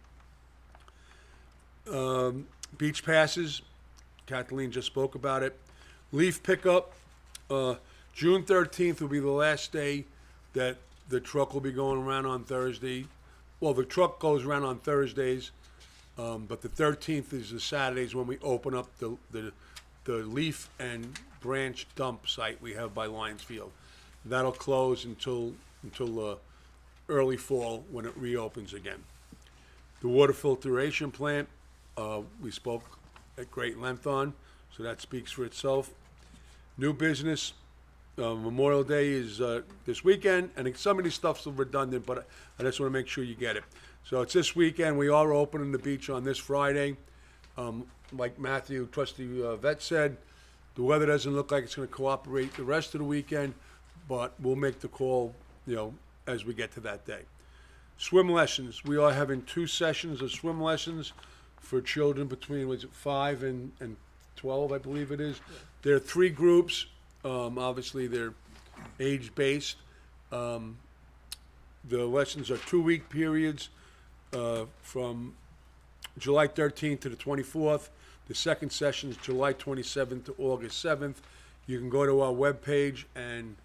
Beach passes, Kathleen just spoke about it. Leaf pickup, June 13th will be the last day that the truck will be going around on Thursday. Well, the truck goes around on Thursdays, but the 13th is the Saturdays when we open up the leaf and branch dump site we have by Lions Field. That'll close until early fall when it reopens again. The water filtration plant, we spoke at great length on, so that speaks for itself. New business, Memorial Day is this weekend, and some of these stuff's redundant, but I just want to make sure you get it. So it's this weekend. We are opening the beach on this Friday. Like Matthew, Trustee Vet said, the weather doesn't look like it's going to cooperate the rest of the weekend, but we'll make the call, as we get to that day. Swim lessons. We are having 2 sessions of swim lessons for children between 5 and 12, I believe it is. There are 3 groups. Obviously, they're age-based. The lessons are 2-week periods from July 13th to the 24th. The second session is July 27th to August 7th. You can go to our webpage and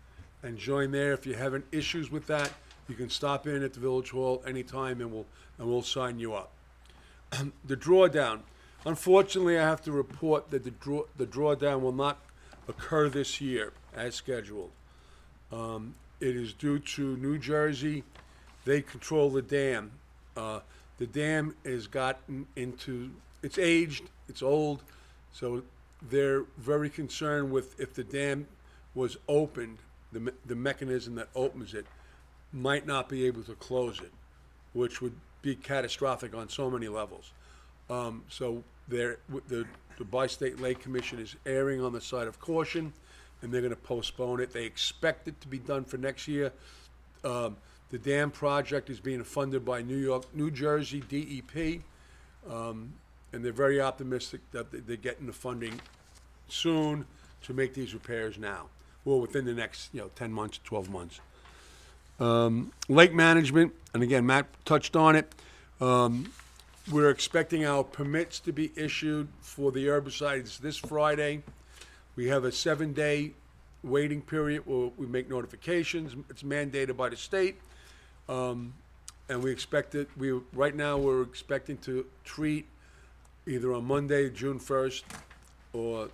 join there. If you're having issues with that, you can stop in at the Village Hall anytime, and we'll sign you up. The drawdown. Unfortunately, I have to report that the drawdown will not occur this year as scheduled. It is due to New Jersey. they control the dam. The dam has gotten into, it's aged, it's old, so they're very concerned with if the dam was opened, the mechanism that opens it might not be able to close it, which would be catastrophic on so many levels. So the Bi-State Lake Commission is erring on the side of caution, and they're gonna postpone it. They expect it to be done for next year. The dam project is being funded by New Jersey DEP, and they're very optimistic that they're getting the funding soon to make these repairs now, or within the next, 10 months, 12 months. Lake management, and again, Matt touched on it. We're expecting our permits to be issued for the herbicides this Friday. We have a 7-day waiting period where we make notifications. It's mandated by the state. And we expect it, right now, we're expecting to treat either on Monday, June 1st, or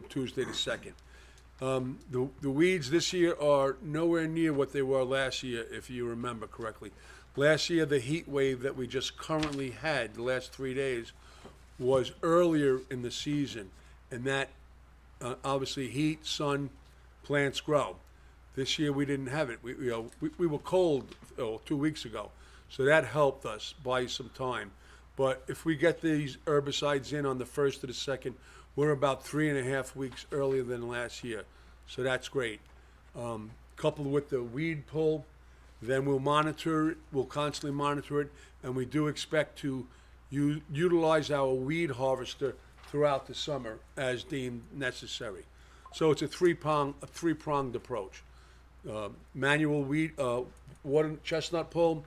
Tuesday the 2nd. The weeds this year are nowhere near what they were last year, if you remember correctly. Last year, the heat wave that we just currently had, the last 3 days, was earlier in the season. And that, obviously, heat, sun, plants grow. This year, we didn't have it. We were cold 2 weeks ago, so that helped us buy some time. But if we get these herbicides in on the 1st or the 2nd, we're about 3.5 weeks earlier than last year, so that's great. Coupled with the weed pull, then we'll monitor it, we'll constantly monitor it, and we do expect to utilize our weed harvester throughout the summer as deemed necessary. So it's a three-pronged approach. Manual weed, water chestnut pull,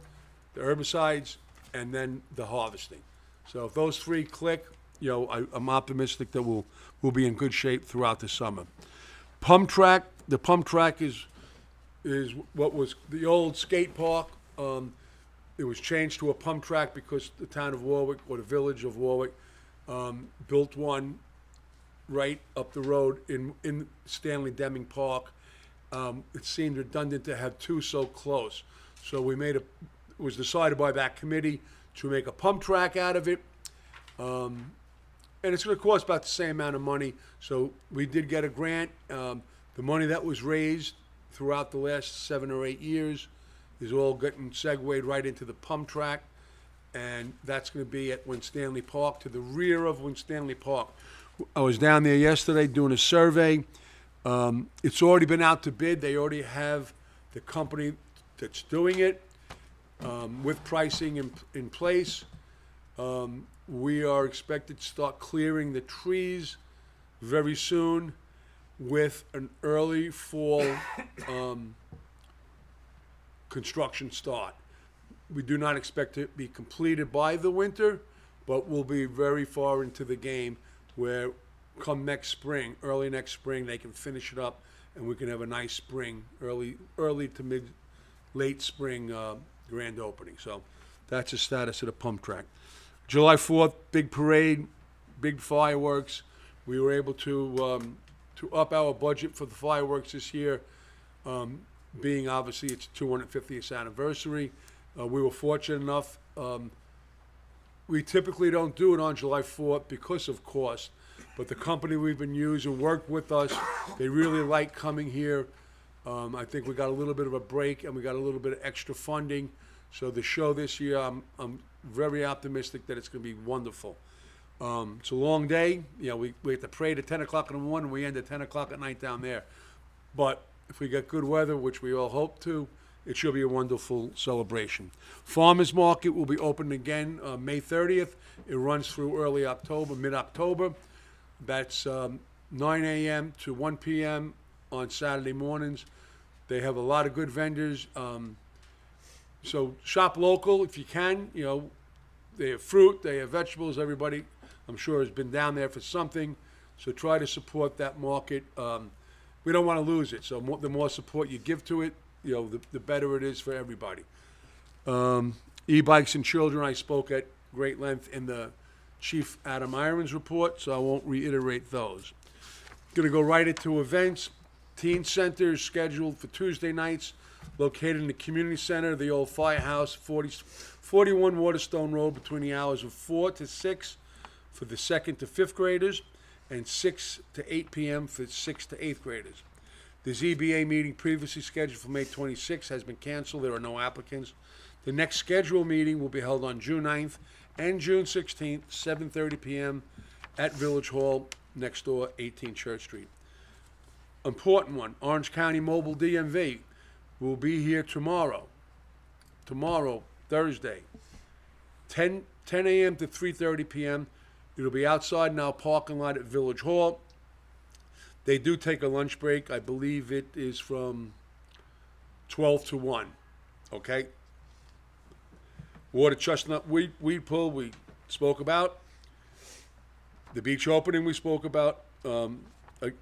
the herbicides, and then the harvesting. So if those three click, I'm optimistic that we'll be in good shape throughout the summer. Pump track, the pump track is what was the old skate park. It was changed to a pump track because the town of Warwick, or the village of Warwick, built one right up the road in Stanley Deming Park. It seemed redundant to have two so close. So it was decided by that committee to make a pump track out of it. And it's gonna cost about the same amount of money. So we did get a grant. The money that was raised throughout the last 7 or 8 years is all getting segued right into the pump track. And that's gonna be at Winstanley Park, to the rear of Winstanley Park. I was down there yesterday doing a survey. It's already been out to bid. They already have the company that's doing it, with pricing in place. We are expected to start clearing the trees very soon with an early fall construction start. We do not expect it to be completed by the winter, but we'll be very far into the game where come next spring, early next spring, they can finish it up and we can have a nice spring, early to late spring grand opening. So that's the status of the pump track. July 4th, big parade, big fireworks. We were able to up our budget for the fireworks this year, being obviously its 250th anniversary. We were fortunate enough. We typically don't do it on July 4th because of cost, but the company we've been using worked with us. They really like coming here. I think we got a little bit of a break and we got a little bit of extra funding. So the show this year, I'm very optimistic that it's going to be wonderful. It's a long day. We have to pray at 10 o'clock in the morning. We end at 10 o'clock at night down there. But if we get good weather, which we all hope to, it should be a wonderful celebration. Farmers Market will be open again May 30th. It runs through early October, mid-October. That's 9 a.m. to 1 p.m. on Saturday mornings. They have a lot of good vendors. So shop local if you can. They have fruit, they have vegetables. Everybody, I'm sure, has been down there for something. So try to support that market. We don't want to lose it. So the more support you give to it, the better it is for everybody. E-bikes and children, I spoke at great length in the Chief Adam Irons report, so I won't reiterate those. Going to go right into events. Teen Center is scheduled for Tuesday nights located in the community center, the old firehouse, 41 Waterstone Road, between the hours of 4 to 6 for the 2nd to 5th graders and 6 to 8 p.m. for 6th to 8th graders. The ZBA meeting previously scheduled for May 26th has been canceled. There are no applicants. The next scheduled meeting will be held on June 9th and June 16th, 7:30 p.m. at Village Hall, next door, 18 Church Street. Important one, Orange County Mobile DMV will be here tomorrow, Thursday, 10 a.m. to 3:30 p.m. It'll be outside in our parking lot at Village Hall. They do take a lunch break. I believe it is from 12 to 1, okay? Water chestnut weed pull we spoke about. The beach opening we spoke about.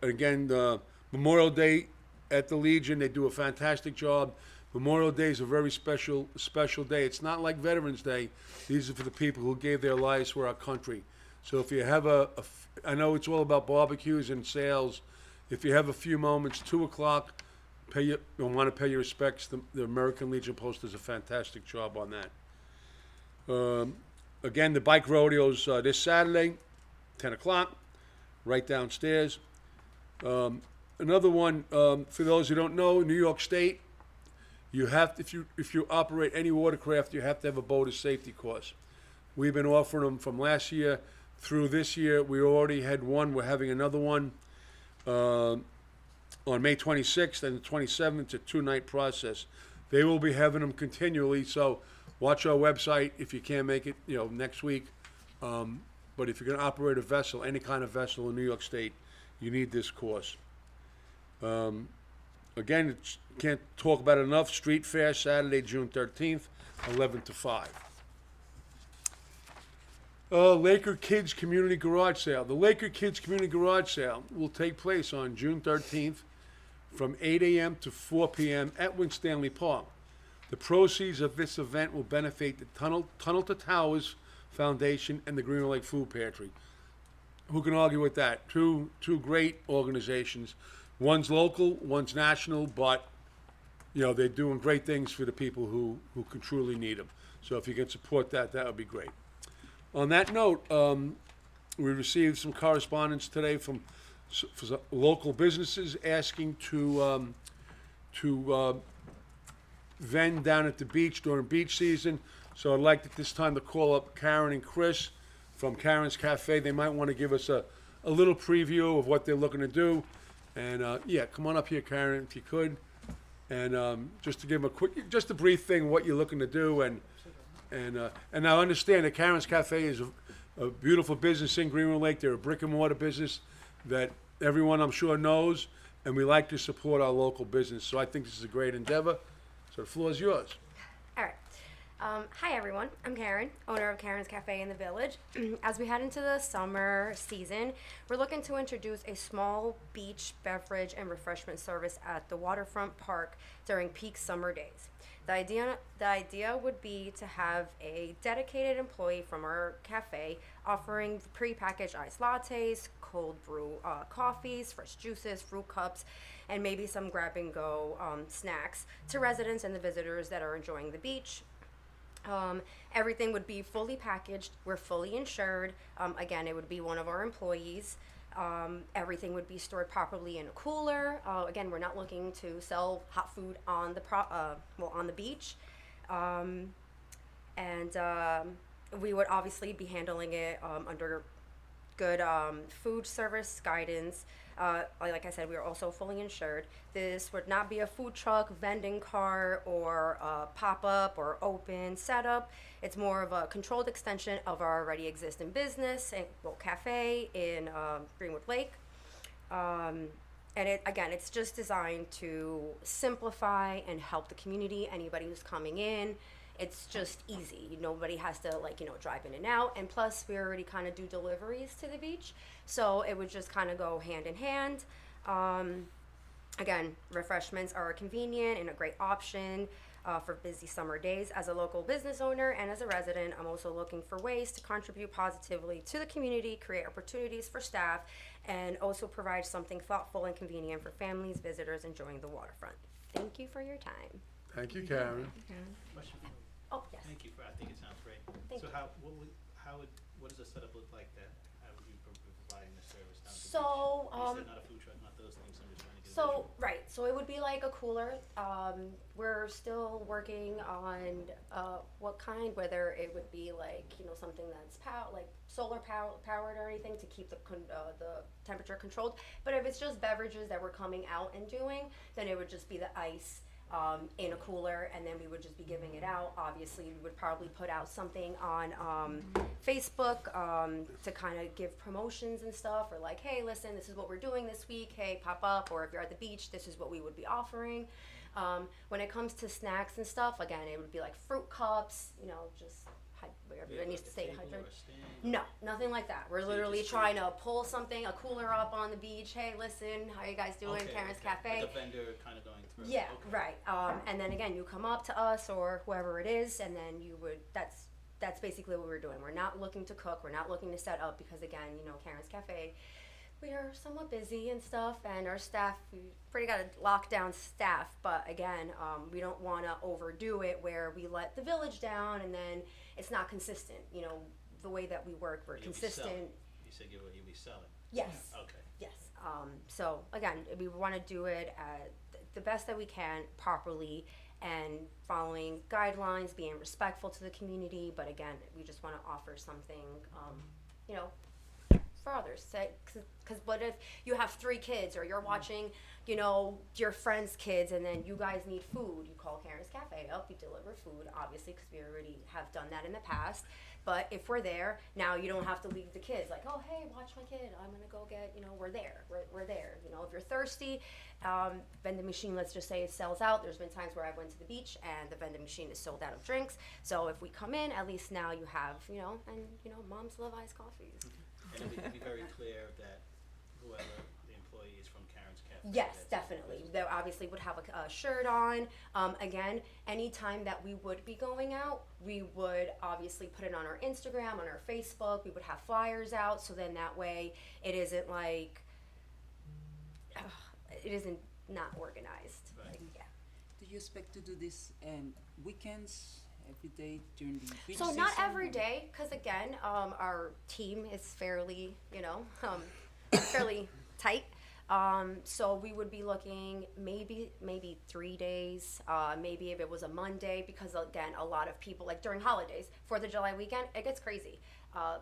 Again, Memorial Day at the Legion, they do a fantastic job. Memorial Day is a very special day. It's not like Veterans Day. These are for the people who gave their lives for our country. So if you have I know it's all about barbecues and sales. If you have a few moments, 2 o'clock, want to pay your respects. The American Legion Post does a fantastic job on that. Again, the bike rodeos this Saturday, 10 o'clock, right downstairs. Another one, for those who don't know, New York State, you have to, if you operate any watercraft, you have to have a boater safety course. We've been offering them from last year through this year. We already had one. We're having another one on May 26th and the 27th. It's a 2-night process. They will be having them continually, so watch our website if you can't make it, next week. But if you're going to operate a vessel, any kind of vessel in New York State, you need this course. Again, can't talk about it enough. Street Fair, Saturday, June 13th, 11 to 5. Laker Kids Community Garage Sale. The Laker Kids Community Garage Sale will take place on June 13th from 8 a.m. to 4 p.m. at Winstanley Park. The proceeds of this event will benefit the Tunnel to Towers Foundation and the Greenwood Lake Food Pantry. Who can argue with that? Two great organizations. One's local, one's national, but they're doing great things for the people who can truly need them. So if you can support that, that would be great. On that note, we received some correspondence today from local businesses asking to vend down at the beach during beach season. So I'd like at this time to call up Karen and Chris from Karen's Cafe. They might want to give us a little preview of what they're looking to do. And come on up here, Karen, if you could. And just to give them a brief thing, what you're looking to do. And now understand that Karen's Cafe is a beautiful business in Greenwood Lake. They're a brick and mortar business that everyone, I'm sure, knows. And we like to support our local business. So I think this is a great endeavor. So the floor is yours. All right. Hi, everyone. I'm Karen, owner of Karen's Cafe in the Village. As we head into the summer season, we're looking to introduce a small beach beverage and refreshment service at the waterfront park during peak summer days. The idea would be to have a dedicated employee from our cafe offering pre-packaged iced lattes, cold brew coffees, fresh juices, fruit cups, and maybe some grab-and-go snacks to residents and the visitors that are enjoying the beach. Everything would be fully packaged. We're fully insured. Again, it would be one of our employees. Everything would be stored properly in a cooler. Again, we're not looking to sell hot food on the beach. We would obviously be handling it under good food service guidance. Like I said, we are also fully insured. This would not be a food truck, vending car, or a pop-up or open setup. It's more of a controlled extension of our already existing business, cafe in Greenwood Lake. And it's just designed to simplify and help the community, anybody who's coming in. It's just easy. Nobody has to drive in and out. And plus, we already kind of do deliveries to the beach. So it would just kind of go hand in hand. Again, refreshments are convenient and a great option for busy summer days. As a local business owner and as a resident, I'm also looking for ways to contribute positively to the community, create opportunities for staff, and also provide something thoughtful and convenient for families, visitors enjoying the waterfront. Thank you for your time. Thank you, Karen. Question for you. Oh, yes. Thank you for, I think it sounds great. Thank So you. what does the setup look like that, how would you be providing the service down to the So, beach? You said not a food truck, not those things, I'm just trying to get a So, visual. right, so it would be like a cooler. We're still working on what kind, whether it would be like, something that's like solar powered or anything to keep the temperature controlled. But if it's just beverages that we're coming out and doing, then it would just be the ice in a cooler, and then we would just be giving it out. Obviously, we would probably put out something on Facebook to kind of give promotions and stuff, or like, hey, listen, this is what we're doing this week. Hey, pop up, or if you're at the beach, this is what we would be offering. When it comes to snacks and stuff, again, it would be like fruit cups, just whatever it needs to stay hydrated. No, nothing like that. We're So you literally just trying to pull something, a cooler up on the beach. Hey, listen, how you guys doing? Karen's Cafe. Like a vendor kind of going through. Yeah, Okay. right. And then again, you come up to us or whoever it is, and then you would. That's basically what we're doing. We're not looking to cook. We're not looking to set up because again, Karen's Cafe, we are somewhat busy and stuff, and our staff, we pretty got a lockdown staff. But again, we don't want to overdo it where we let the village down, and then it's not consistent. The way that we work, we're You'll be consistent. selling. You said you'll be selling. Yes. Okay. Yes. So again, we want to do it the best that we can, properly, and following guidelines, being respectful to the community. But again, we just want to offer something, for others. Because what if you have 3 kids, or you're watching, your friends' kids, and then you guys need food? You call Karen's Cafe up, you deliver food, obviously, because we already have done that in the past. But if we're there, now you don't have to leave the kids like, oh, hey, watch my kid. I'm going to go get, we're there. We're there. If you're thirsty, vending machine, let's just say it sells out. There's been times where I went to the beach and the vending machine is sold out of drinks. So if we come in, at least now you have, moms love iced coffees. And it would be very clear that whoever the employee is from Karen's Cafe. Yes, that's- definitely. They obviously would have a shirt on. Again, anytime that we would be going out, we would obviously put it on our Instagram, on our Facebook. We would have flyers out, so then that way it isn't like, it isn't not organized. Right. Yeah. Do you expect to do this weekends, every day during the beach So season? not every day, because again, our team is fairly, fairly tight. So we would be looking maybe 3 days, maybe if it was a Monday, because again, a lot of people, like during holidays, 4th of July weekend, it gets crazy.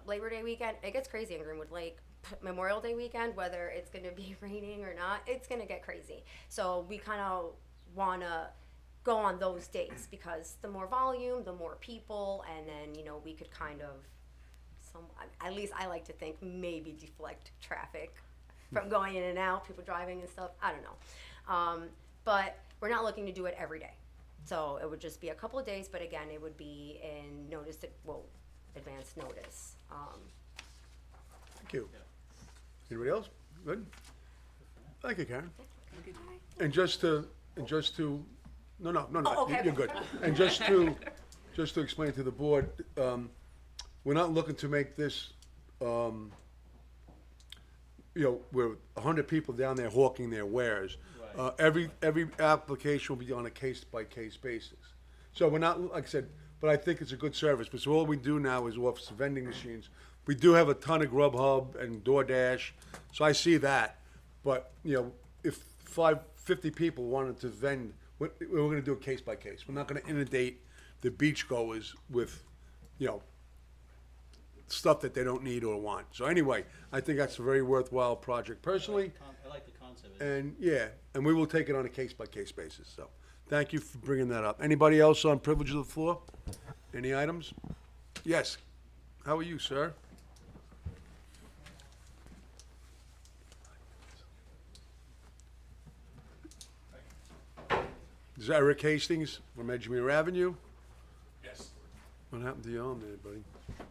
Labor Day weekend, it gets crazy in Greenwood Lake. Memorial Day weekend, whether it's going to be raining or not, it's going to get crazy. So we kind of want to go on those days, because the more volume, the more people, and then, we could kind of, at least I like to think, maybe deflect traffic from going in and out, people driving and stuff. I don't know. But we're not looking to do it every day. So it would just be a couple of days, but again, it would be in advance notice. Thank you. Anybody else? Good? Thank you, Karen. And just to, no, Oh, okay, you're okay. good. And just to explain to the board, we're not looking to make this, we're 100 people down there hawking their wares. Right. Every application will be on a case-by-case basis. So we're not, like I said, but I think it's a good service, because all we do now is offer some vending machines. We do have a ton of Grubhub and DoorDash, so I see that. But, if 50 people wanted to vend, we're gonna do it case by case. We're not gonna inundate the beachgoers with, stuff that they don't need or want. So anyway, I think that's a very worthwhile project personally. I like the concept. And we will take it on a case by case basis, so. Thank you for bringing that up. Anybody else on privilege of the floor? Any items? Yes. How are you, sir? This is Eric Hastings from Edgemere Avenue. Yes, What happened to you on there, buddy?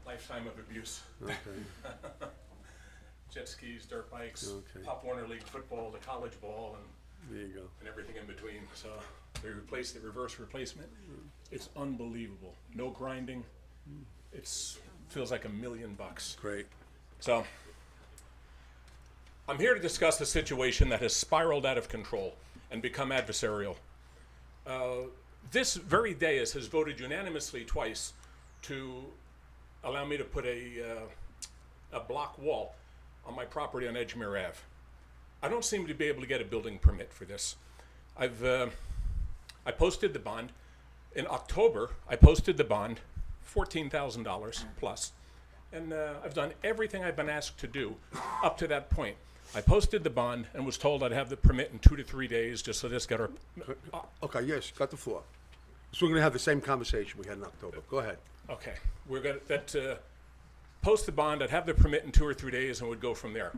lifetime of abuse. Okay. Jet skis, dirt bikes, Okay. Pop Warner League football, the college ball, There you go. and everything in between. So they replaced the reverse replacement. It's unbelievable. No grinding. It's feels like $1 million. Great. So I'm here to discuss a situation that has spiraled out of control and become adversarial. this very dais has voted unanimously twice to allow me to put a block wall on my property on Edgemere Ave. I don't seem to be able to get a building permit for this. I posted the bond. In October, I posted the bond, $14,000 plus, and I've done everything I've been asked to do up to that point. I posted the bond and was told I'd have the permit in 2 to 3 days, just so this got our. Okay, yes, got the floor. So we're gonna have the same conversation we had in October. Go ahead. Okay, we're gonna post the bond. I'd have the permit in 2 or 3 days, and would go from there.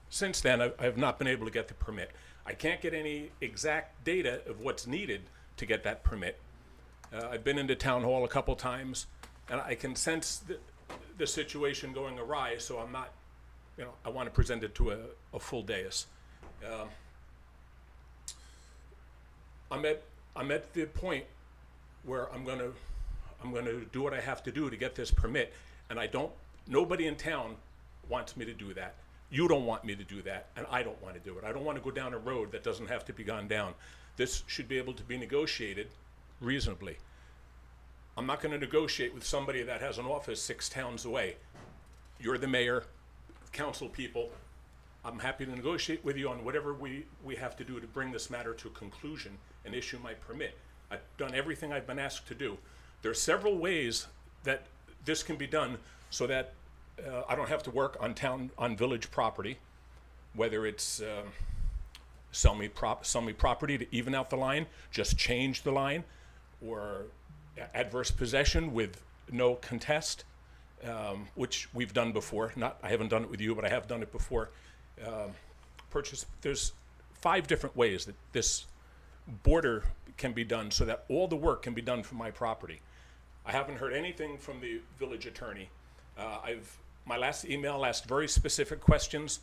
Since then, I have not been able to get the permit. I can't get any exact data of what's needed to get that permit. I've been into town hall a couple times, and I can sense the situation going awry, so I'm not, I want to present it to a full dais. I'm at the point where I'm gonna do what I have to do to get this permit, and nobody in town wants me to do that. You don't want me to do that, and I don't want to do it. I don't want to go down a road that doesn't have to be gone down. This should be able to be negotiated reasonably. I'm not going to negotiate with somebody that has an office 6 towns away. You're the mayor, council people. I'm happy to negotiate with you on whatever we have to do to bring this matter to a conclusion and issue my permit. I've done everything I've been asked to do. There are several ways that this can be done so that I don't have to work on village property, whether it's sell me property to even out the line, just change the line, or adverse possession with no contest, which we've done before. I haven't done it with you, but I have done it before. There's 5 different ways that this border can be done so that all the work can be done from my property. I haven't heard anything from the village attorney. My last email asked very specific questions.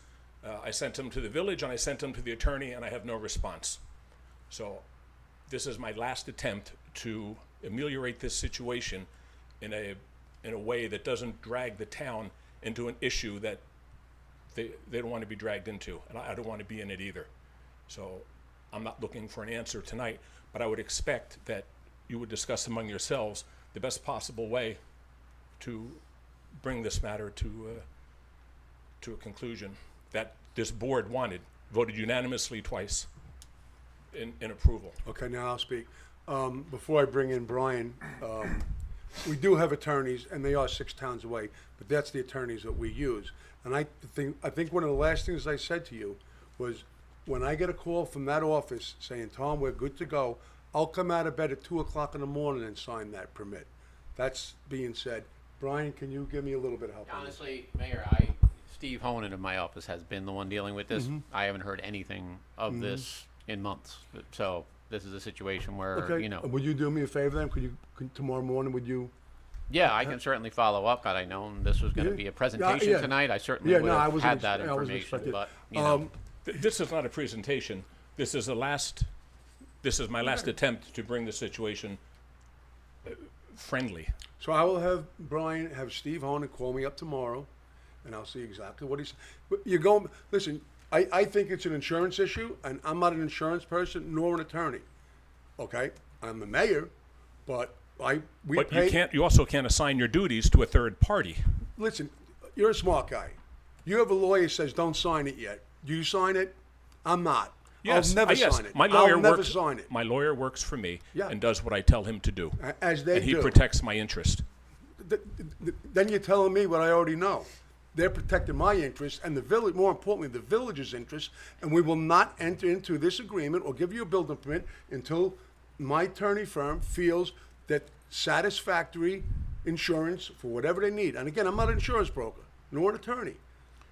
I sent them to the village and I sent them to the attorney, and I have no response. So this is my last attempt to ameliorate this situation in a way that doesn't drag the town into an issue that they don't want to be dragged into, and I don't want to be in it either. So I'm not looking for an answer tonight, but I would expect that you would discuss among yourselves the best possible way to bring this matter to a conclusion that this board voted unanimously twice in approval. Okay, now I'll speak. Before I bring in Brian, we do have attorneys, and they are 6 towns away, but that's the attorneys that we use. And I think one of the last things I said to you was, when I get a call from that office saying, Tom, we're good to go, I'll come out of bed at 2 o'clock in the morning and sign that permit. That's being said. Brian, can you give me a little bit of help on this? Honestly, Mayor, Steve Honan in my office has been the one dealing with this. I haven't heard anything of this in months. So this is a situation where, Okay. Would you do me a favor then? Tomorrow morning, would you? Yeah, I can certainly follow up. Had I known this was going to be a presentation yeah. tonight, I certainly would have had that I wasn't information. expecting- But, This is not a presentation. This is my last attempt to bring the situation friendly. So I will have Steve Honan call me up tomorrow, and I'll see exactly what he's. Listen, I think it's an insurance issue, and I'm not an insurance person nor an attorney. Okay, I'm the mayor, but you also can't assign your duties to a third party. Listen, you're a smart guy. You have a lawyer who says don't sign it yet. Do you sign it? I'm not. Yes, I'll never yes. sign it. My lawyer I'll never sign it. My lawyer works for me Yeah. and does what I tell him to do. As they and he do. protects my interest. Then you're telling me what I already know. They're protecting my interest and the village, more importantly, the village's interest, and we will not enter into this agreement or give you a building permit until my attorney firm feels that satisfactory insurance for whatever they need. And again, I'm not an insurance broker, nor an attorney.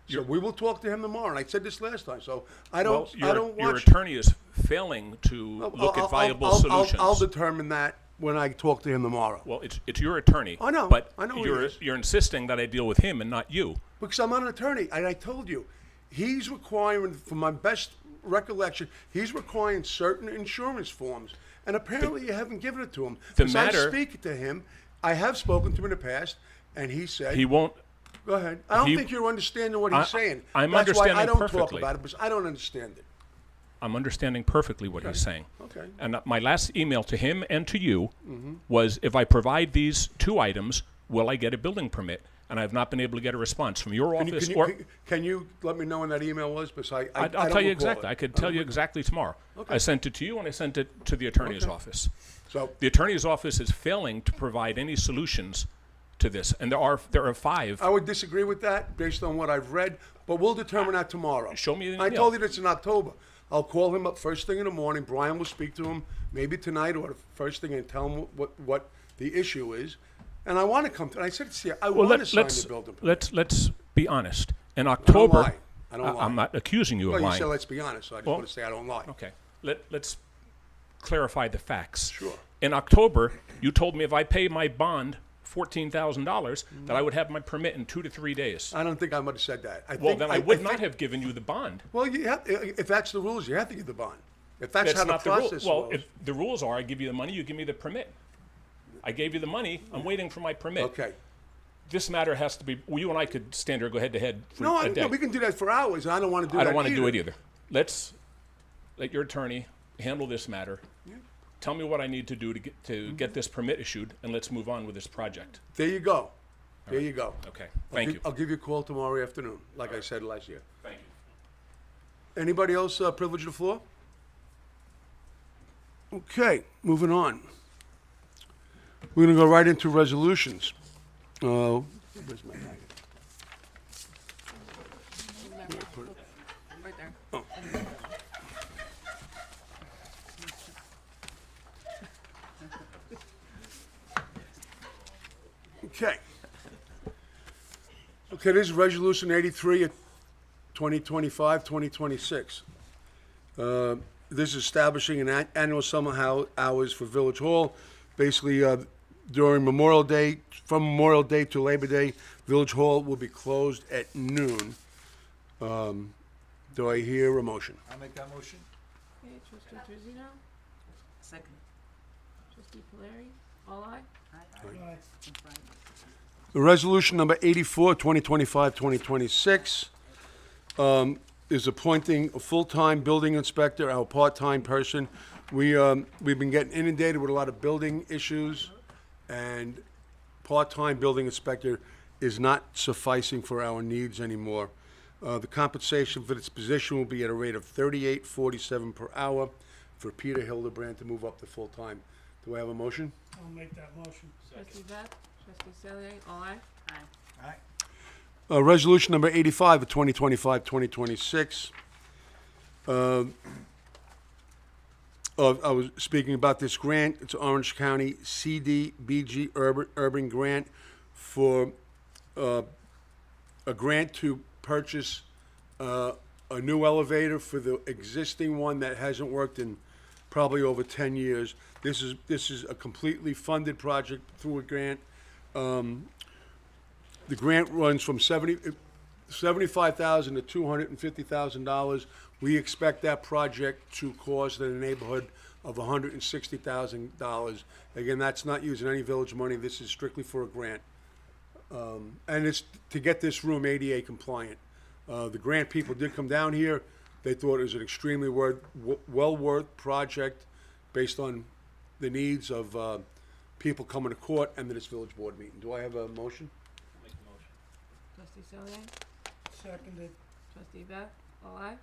So we will talk to him tomorrow, and I said this last time, so I don't Your watch. attorney is failing to look at viable solutions. I'll determine that when I talk to him tomorrow. Well, it's your attorney. I know. But I know who he is. you're insisting that I deal with him and not you. Because I'm not an attorney, and I told you, he's requiring, from my best recollection, he's requiring certain insurance forms, and apparently you haven't given it to him. Because I speak to him, I have spoken to him in the past, and he said He won't. Go ahead. I don't think you're understanding what he's saying. I'm That's understanding why I don't perfectly. talk about it, because I don't understand it. I'm understanding perfectly what he's saying. Okay. And my last email to him and to you was, if I provide these 2 items, will I get a building permit? And I have not been able to get a response from your office or. Can you let me know when that email was? Because I I'll don't tell you recall exactly. it. I could tell you exactly tomorrow. Okay. I sent it to you and I sent it to the attorney's Okay. office. So, The attorney's office is failing to provide any solutions to this, and there are 5. I would disagree with that based on what I've read, but we'll determine that tomorrow. Show me the I email. told you this in October. I'll call him up first thing in the morning. Brian will speak to him maybe tonight or the first thing and tell him what the issue is. And I want to come to, and I said, see, I Well, want to sign let's the building permit. let's be honest. In I don't October, lie. I don't lie. I'm not accusing you Well, of you lying. said let's be honest, so I just Well, want to say I don't lie. Okay, let's clarify the facts. Sure. In October, you told me if I pay my bond $14,000, that I would have my permit in 2 to 3 days. I don't think I might have said that. Well, then I would not have given you the bond. Well, you have, if that's the rules, you have to give the bond. If that's, That's how the not the rule. process Well, goes. if the rules are, I give you the money, you give me the permit. I gave you the money. I'm waiting for my permit. Okay. This matter has to be. Well, you and I could stand here, go head to head for No, a day. we can do that for hours. I don't want to do that I don't want to do it either. either. Let's let your attorney handle this matter. Tell me what I need to do to get this permit issued, and let's move on with this project. There you go. There you go. Okay. Thank you. I'll give you a call tomorrow afternoon, like I said last year. Thank you. Anybody else privilege the floor? Okay, moving on. We're going to go right into resolutions. Where's my packet? Right there. Oh. Okay. Okay, this is Resolution 83 of 2025, 2026. This is establishing an annual summer hours for Village Hall. Basically, during Memorial Day, from Memorial Day to Labor Day, Village Hall will be closed at noon. Do I hear a motion? I'll make that motion. Okay, trustee Truzino, Second. trustee Polari, all aye. Aye. Resolution number 84, 2025, 2026, is appointing a full-time building inspector, our part-time person. We've been getting inundated with a lot of building issues, and part-time building inspector is not sufficing for our needs anymore. The compensation for this position will be at a rate of $38.47 per hour for Peter Hildebrand to move up to full-time. Do I have a motion? I'll make that motion. Trustee Vett, trustee Cellier, all aye. Aye. Resolution number 85 of 2025, 2026. I was speaking about this grant. It's Orange County CDBG Urban Grant for a grant to purchase a new elevator for the existing one that hasn't worked in probably over 10 years. This is a completely funded project through a grant. The grant runs from $75,000 to $250,000. We expect that project to cost in the neighborhood of $160,000. Again, that's not using any village money. This is strictly for a grant. And it's to get this room ADA compliant. The grant people did come down here. They thought it was an extremely well worth project based on the needs of people coming to court and this village board meeting. Do I have a motion? Make the motion. Trustee Cellier, Seconded. trustee Vett, all aye.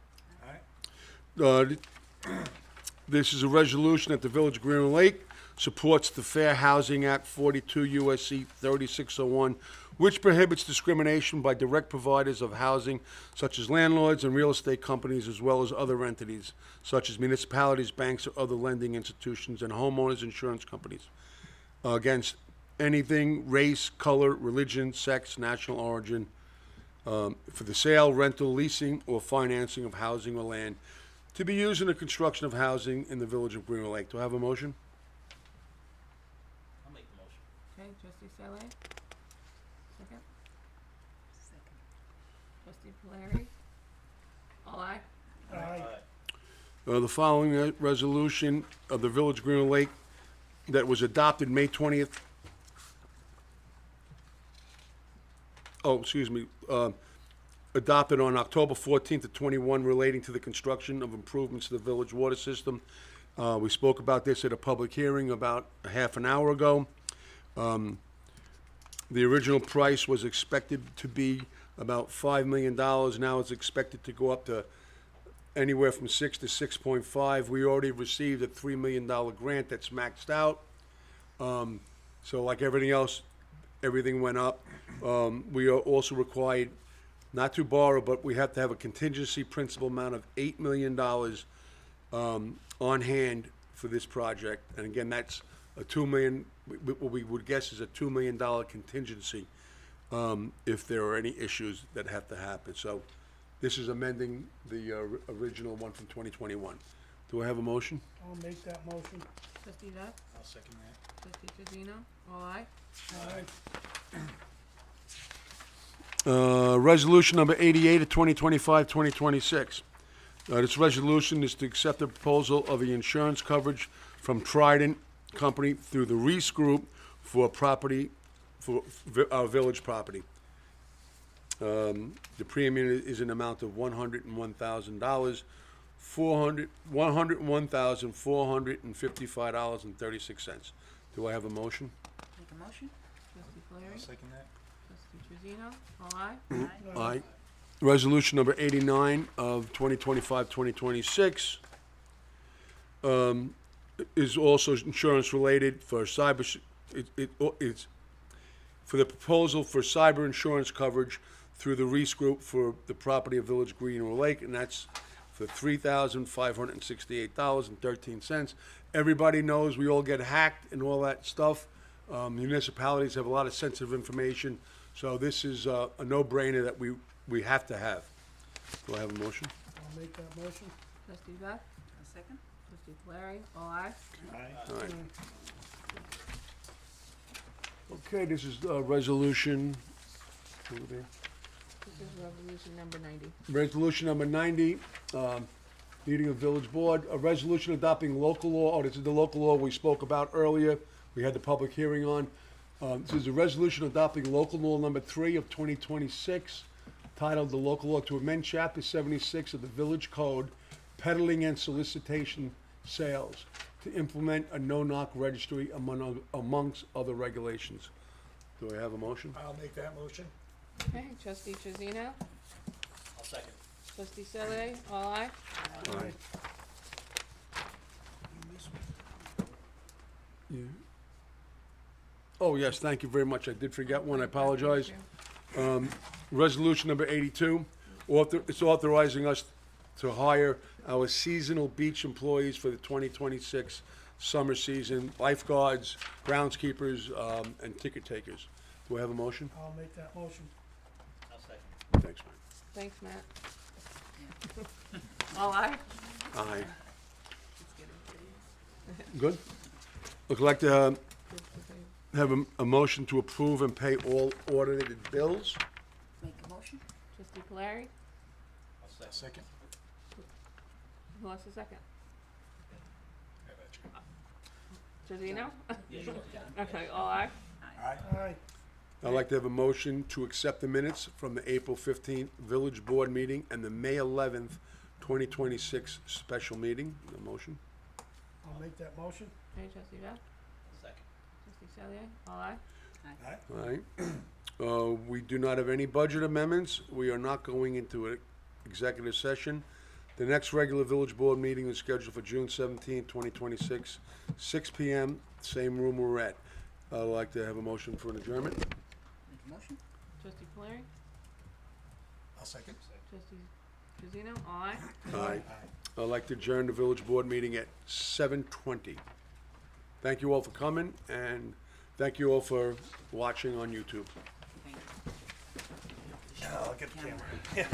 This is a resolution that the Village of Greenwood Lake supports the Fair Housing Act 42 U.S.C. 3601, which prohibits discrimination by direct providers of housing, such as landlords and real estate companies, as well as other entities, such as municipalities, banks, or other lending institutions, and homeowners insurance companies, against anything, race, color, religion, sex, national origin, for the sale, rental, leasing, or financing of housing or land to be used in the construction of housing in the Village of Greenwood Lake. Do I have a motion? I'll make the motion. Okay, trustee Cellier. Second. Trustee Polari, all aye. Aye. The following resolution of the Village of Greenwood Lake that was adopted May 20th. Oh, excuse me. adopted on October 14th of 21 relating to the construction of improvements to the village water system. We spoke about this at a public hearing about a half an hour ago. The original price was expected to be about $5 million. Now it's expected to go up to anywhere from 6 to 6.5. We already received a $3 million grant that's maxed out. So like everything else, everything went up. We are also required not to borrow, but we have to have a contingency principal amount of $8 million on hand for this project. And again, that's a $2 million, what we would guess is a $2 million contingency if there are any issues that have to happen. So this is amending the original one from 2021. Do I have a motion? I'll make that motion. Trustee Duff? I'll second that. Trustee Trevino? All aye. Resolution number 88 of 2025-2026. This resolution is to accept the proposal of the insurance coverage from Trident Company through the Reese Group for property, for our village property. The premium is an amount of $101,000, $101,455.36. Do I have a motion? Make a motion? Trustee Polari? Second that. Trustee Trevino? All aye. Aye. Resolution number 89 of 2025-2026 is also insurance related for cyber, it's for the proposal for cyber insurance coverage through the Reese Group for the property of Village Greenwood Lake, and that's for $3,568.13. Everybody knows we all get hacked and all that stuff. Municipalities have a lot of sensitive information, so this is a no-brainer that we have to have. Do I have a motion? I'll make that motion. Trustee Duff? A second? Trustee Polari? All aye. All right. Okay, this is resolution, over there. This is resolution number 90. Resolution number 90, meeting of village board, a resolution adopting local law, this is the local law we spoke about earlier, we had the public hearing on. This is a resolution adopting local law number 3 of 2026, titled the local law to amend chapter 76 of the village code, peddling and solicitation sales, to implement a no-knock registry amongst other regulations. Do I have a motion? I'll make that motion. Okay, Trustee Trevino? I'll second. Trustee Sele? All aye. Aye. Yeah. Oh, yes, thank you very much. I did forget one, I apologize. Resolution number 82, it's authorizing us to hire our seasonal beach employees for the 2026 summer season, lifeguards, groundskeepers, and ticket takers. Do I have a motion? I'll make that motion. I'll second. Thanks, man. Thanks, Matt. All aye. Aye. Good? I'd like to have a motion to approve and pay all audited bills. Make a motion? Trustee Polari? I'll second. Second. Who wants a second? I got you. Trevino? Yeah, sure. Okay, all aye. Aye. I'd like to have a motion to accept the minutes from the April 15th Village Board meeting and the May 11th, 2026 special meeting. A motion? I'll make that motion. Okay, Trustee Duff? Second. Trustee Sele? All aye. All right. We do not have any budget amendments. We are not going into an executive session. The next regular Village Board meeting is scheduled for June 17th, 2026, 6 p.m., same room we're at. I'd like to have a motion for an adjournment. Make a motion? Trustee Polari? I'll second. Trustee Trevino? All aye. Aye. I'd like to adjourn the Village Board meeting at 7:20. Thank you all for coming, and thank you all for watching on YouTube. Thank you. I'll get the camera. Yeah.